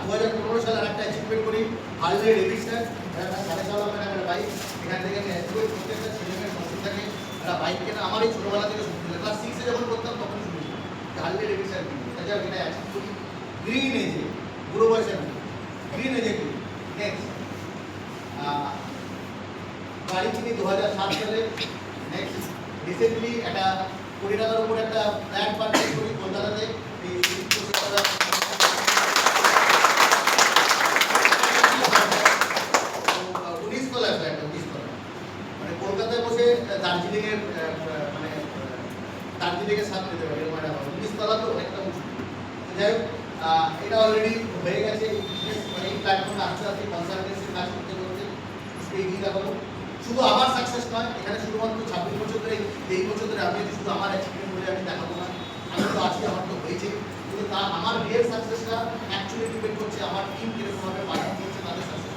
2015 সালে একটা অ্যাচিভমেন্ট করি, হার্লে ডেভিডসন, একটা 4.5 লাখ টাকার বাইক। এখান থেকে আমি অ্যাচিভ প্রত্যেকটা ছেলেমেয়ের স্বপ্ন থাকে একটা বাইক কেনা। আমার এই ছোটবেলা থেকে স্বপ্ন ছিল, ক্লাস 6 এ যখন পড়তাম তখন শুরু ছিল হার্লে ডেভিডসন কিনবো। তাই এটা অ্যাচিভ করি গ্রিন এজে, বুড়ো বয়সে গ্রিন এজে করি। নেক্সট গাড়ি কিনি 2007 সালে। নেক্সট রিসেন্টলি একটা 20 টাকার উপর একটা ফ্ল্যাট পারচেজ করি কলকাতাতে। এই 19 তলা ফ্ল্যাট, 19 তলা, মানে কলকাতায় বসে দার্জিলিং এর মানে দার্জিলিং এর সাথে যেতে পারে, মানে 19 তলা তো অনেকটা উঁচু। যাই হোক, এটা অলরেডি হয়ে গেছে। মানে এই প্ল্যাটফর্মে আস্তে আস্তে কনসালটেন্সির কাজ করতে করতে এগিয়ে দেখাবো। শুধু আমার সাকসেস নয়, এখানে শুধুমাত্র 26 বছর ধরে, 23 বছর ধরে আমি শুধু আমার অ্যাচিভমেন্ট বলে আমি দেখাবো না। আমি তো আজকে আমার তো হয়েছে, কিন্তু তা আমার রিয়েল সাকসেসটা অ্যাকচুয়ালি ডিপেন্ড করছে আমার টিম কিরকমভাবে পারফর্ম করছে তাদের সাকসেস।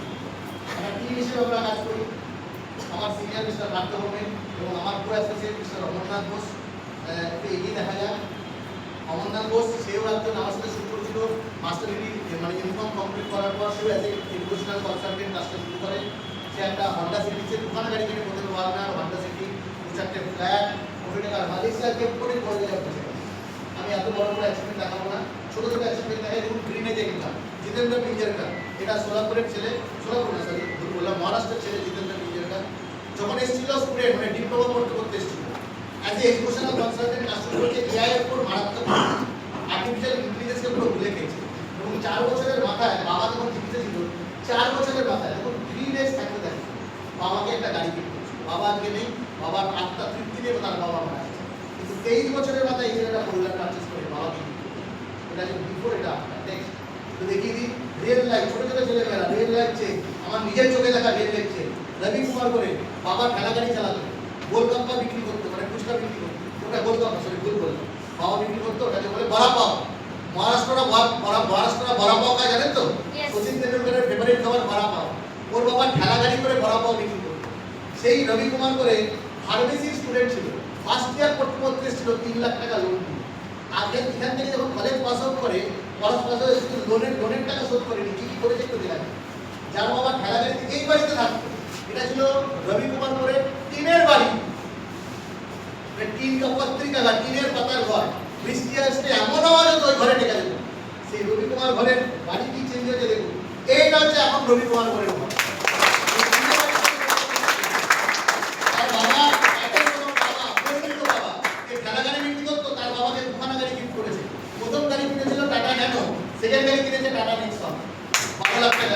একটা টিম হিসেবে আমরা কাজ করি। আমার সিনিয়র মিস্টার রাখতে হবে এবং আমার কো অ্যাসোসিয়েট মিস্টার অমরনাথ ঘোষ, একটু এগিয়ে দেখা যাক। অমরনাথ ঘোষ সেও একজন আমার সাথে শুরু করেছিল মাস্টার ডিগ্রি, মানে ইউনিফর্ম কমপ্লিট করার পর সেও অ্যাজ এ এডুকেশনাল কনসালটেন্ট কাজটা শুরু করে। সে একটা হন্ডা সিটিতে দোকানে গাড়ি কিনে প্রথমে ওয়ালনার হন্ডা সিটি 2-4টে ফ্ল্যাট, কোটি টাকার মালিক, সে আজকে কোটি বড় জায়গায় পৌঁছে গেছে। আমি এত বড় বড় অ্যাচিভমেন্ট দেখাবো না, ছোটো ছোটো অ্যাচিভমেন্ট দেখাই। দেখুন গ্রিনে যে কিনলাম জিতেন্দ্র পিঞ্জারকার, এটা সোলাপুরের ছেলে, সোলাপুর না সরি ভুল বললাম, মহারাষ্ট্রের ছেলে জিতেন্দ্র পিঞ্জারকার। যখন এসেছিল স্টুডেন্ট, মানে ডিপ্লোমা করতে এসেছিল, অ্যাজ এ এডুকেশনাল কনসালটেন্ট কাজ শুরু করেছে। এআই এর উপর মারাত্মক আর্টিফিশিয়াল ইন্টেলিজেন্সকে পুরো ভুলে গেছে। এবং 4 বছরের মাথায় বাবা যখন জীবিত ছিল, 4 বছরের মাথায় যখন 3 ডেজ থাকতে থাকে বাবাকে একটা গাড়ি কিনে দিয়েছে। বাবা আজকে নেই, বাবার আত্মা তৃপ্তি নেই, তার বাবা মারা গেছে। কিন্তু 23 বছরের মাথায় এই ছেলেটা পরিবার পারচেস করে বাবাকে কিনে দিয়েছে। এটা হচ্ছে বিফোর, এটা আফটার। নেক্সট তো দেখিয়ে দিই রিয়েল লাইফ, ছোটো ছোটো ছেলেমেয়েরা রিয়েল লাইফ চেক, আমার নিজের চোখে দেখা রিয়েল লাইফ চেক। রবি কুমার করে বাবা ঠেলা গাড়ি চালাতো, গোলগাপ্পা বিক্রি করতো, মানে ফুচকা বিক্রি করতো, ওটা গোলগাপ্পা সরি ভুল বললাম, বাবা বিক্রি করতো, ওটাকে বলে বড়া পাও। মহারাষ্ট্ররা বড়া পাও খায় জানেন তো? সচিন তেন্ডুলকরের ফেভারিট খাবার বড়া পাও। ওর বাবা ঠেলা গাড়ি করে বড়া পাও বিক্রি করতো। সেই রবি কুমার করে ফার্মেসির স্টুডেন্ট ছিল, ফার্স্ট ইয়ার পড়তে পড়তে এসেছিল 3 লাখ টাকা লোন নিয়ে। আগে এখান থেকে যখন কলেজ পাস আউট করে, কলেজ পাস আউট শুধু লোনের টাকা শোধ করেনি, কি করেছে একটু দিলাম। যার বাবা ঠেলা গাড়িতে এই বাড়িতে থাকতো, এটা ছিল রবি কুমার করে টিনের বাড়ি, টিন का पत्रिका का টিনের পাতার ঘর। বৃষ্টি আসলে এমন আওয়াজ হতো ওই ঘরে ঢেকে যেত। সেই রবি কুমার ঘরের বাড়ি কি চেঞ্জ হয়েছে দেখুন। এইটা হচ্ছে এখন রবি কুমার ঘরের ঘর। তার বাবা একের কোনো বাবা, পরিচিত বাবা, যে ঠেলা গাড়ি বিক্রি করতো, তার বাবাকে দুখানা গাড়ি গিফট করেছে। প্রথম গাড়ি কিনেছিল টাটা ন্যানো, সেকেন্ড গাড়ি কিনেছে টাটা নেক্সন, 12 লাখ টাকা।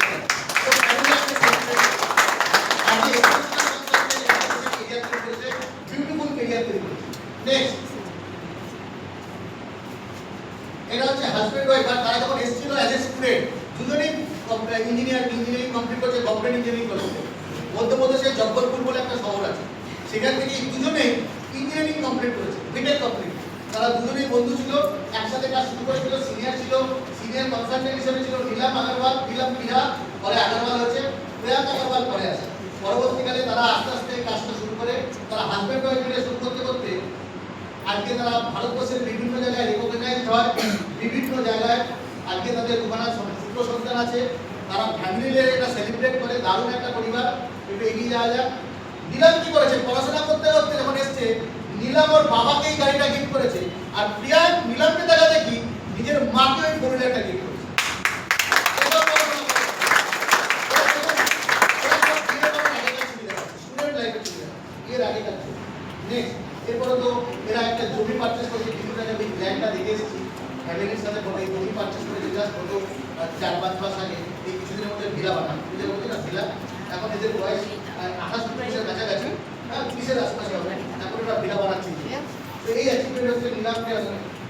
তো 12 লাখ বিউটিফুল কেরিয়ার তৈরি করেছে। নেক্সট এটা হচ্ছে হাজবেন্ড ওয়াইফ, আর তারা যখন এসেছিল অ্যাজ এ স্টুডেন্ট, দুজনেই ইঞ্জিনিয়ারিং কমপ্লিট করছে, গভর্নমেন্ট ইঞ্জিনিয়ারিং কলেজে। মধ্যপ্রদেশে জব্বলপুর বলে একটা শহর আছে, সেখান থেকে দুজনেই ইঞ্জিনিয়ারিং কমপ্লিট করেছে, বিটেক কমপ্লিট। তারা দুজনেই বন্ধু ছিল, একসাথে কাজ শুরু করেছিল। সিনিয়র কনসালটেন্ট হিসেবে ছিল নীলাম আগরওয়াল, নীলাম পিহা, পরে আগরওয়াল হচ্ছে, প্রিয়াঙ্কা আগরওয়াল পরে আসে। পরবর্তীকালে তারা আস্তে আস্তে কাজটা শুরু করে, তারা হাজবেন্ড ওয়াইফ মিলে শুরু করতে করতে আজকে তারা ভারতবর্ষের বিভিন্ন জায়গায় রিকগনাইজ হয়, বিভিন্ন জায়গায় আজকে তাদের দুখানা পুত্র সন্তান আছে। তারা ফ্যামিলি এটা সেলিব্রেট করে, দারুণ একটা পরিবার। একটু এগিয়ে যাওয়া যাক। নীলাম কি করেছে, পড়াশোনা করতে করতে যখন এসছে, নীলাম ওর বাবাকেই গাড়িটা গিফট করেছে, আর প্রিয়া নীলামকে দেখা দেখি নিজের মাকে ওই 4 লাখ টাকা গিফট করেছে। ভিলা বানান, বুঝে বলছি না ভিলা, এখন এদের বয়স 28-29 কাছাকাছি, হ্যাঁ 30-এর আশপাশে হবে, এখন ওরা ভিলা বানাচ্ছে। তো এই অ্যাচিভমেন্ট হচ্ছে নিলামকে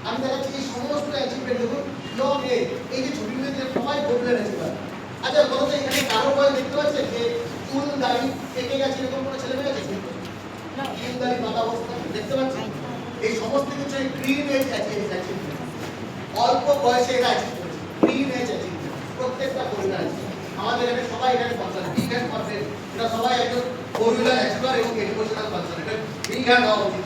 আমি দেখাচ্ছি এই সমস্ত অ্যাচিভমেন্ট দেখুন লং এজ, এই যে ছবির মধ্যে সবাই বললেন অ্যাচিভার। আচ্ছা বলো তো এখানে কারো বয়স দেখতে পাচ্ছেন যে চুল দাড়ি পেকে গেছে এরকম কোনো ছেলে মেয়ে আছে? চুল দাড়ি পাতা অবস্থা দেখতে পাচ্ছেন? এই সমস্ত কিছু গ্রিন এজ অ্যাচিভমেন্ট, অল্প বয়সে এরা অ্যাচিভ করেছে, গ্রিন এজ অ্যাচিভমেন্ট প্রত্যেকটা পরিবার আছে। আমাদের এখানে সবাই এখানে ফাংশন বিগ হ্যান্ড পারফেন, এটা সবাই একজন ফোর হুইলার অ্যাচিভার এবং এডুকেশনাল ফাংশন, এটা বিগ হ্যান্ড হওয়া উচিত।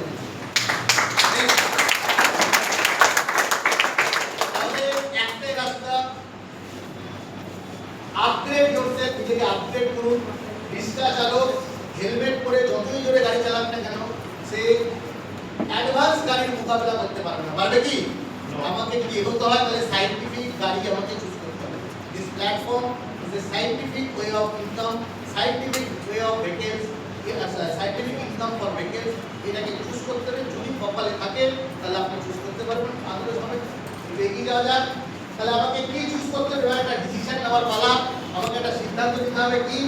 একটাই রাস্তা, আপগ্রেড yourself, নিজেকে আপগ্রেড করুন। রিক্সা চালক হেলমেট পরে যতই জোরে গাড়ি চালাক না কেন সে অ্যাডভান্স গাড়ির মোকাবেলা করতে পারবে না। পারবে কি? আমাকে কি এগোতে হয়, তাহলে সায়েন্টিফিক গাড়ি আমাকে চুজ করতে হবে। This platform is a scientific way of income, scientific way of vehicles, scientific income for vehicles. এটাকে চুজ করতে হবে, যদি কপালে থাকে তাহলে আপনি চুজ করতে পারবেন, আদরে হবে এগিয়ে যাওয়া যাক। তাহলে আমাকে কি চুজ করতে হবে? একটা ডিসিশন নেওয়ার পালা, আমাকে একটা সিদ্ধান্ত নিতে হবে কি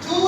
চুজ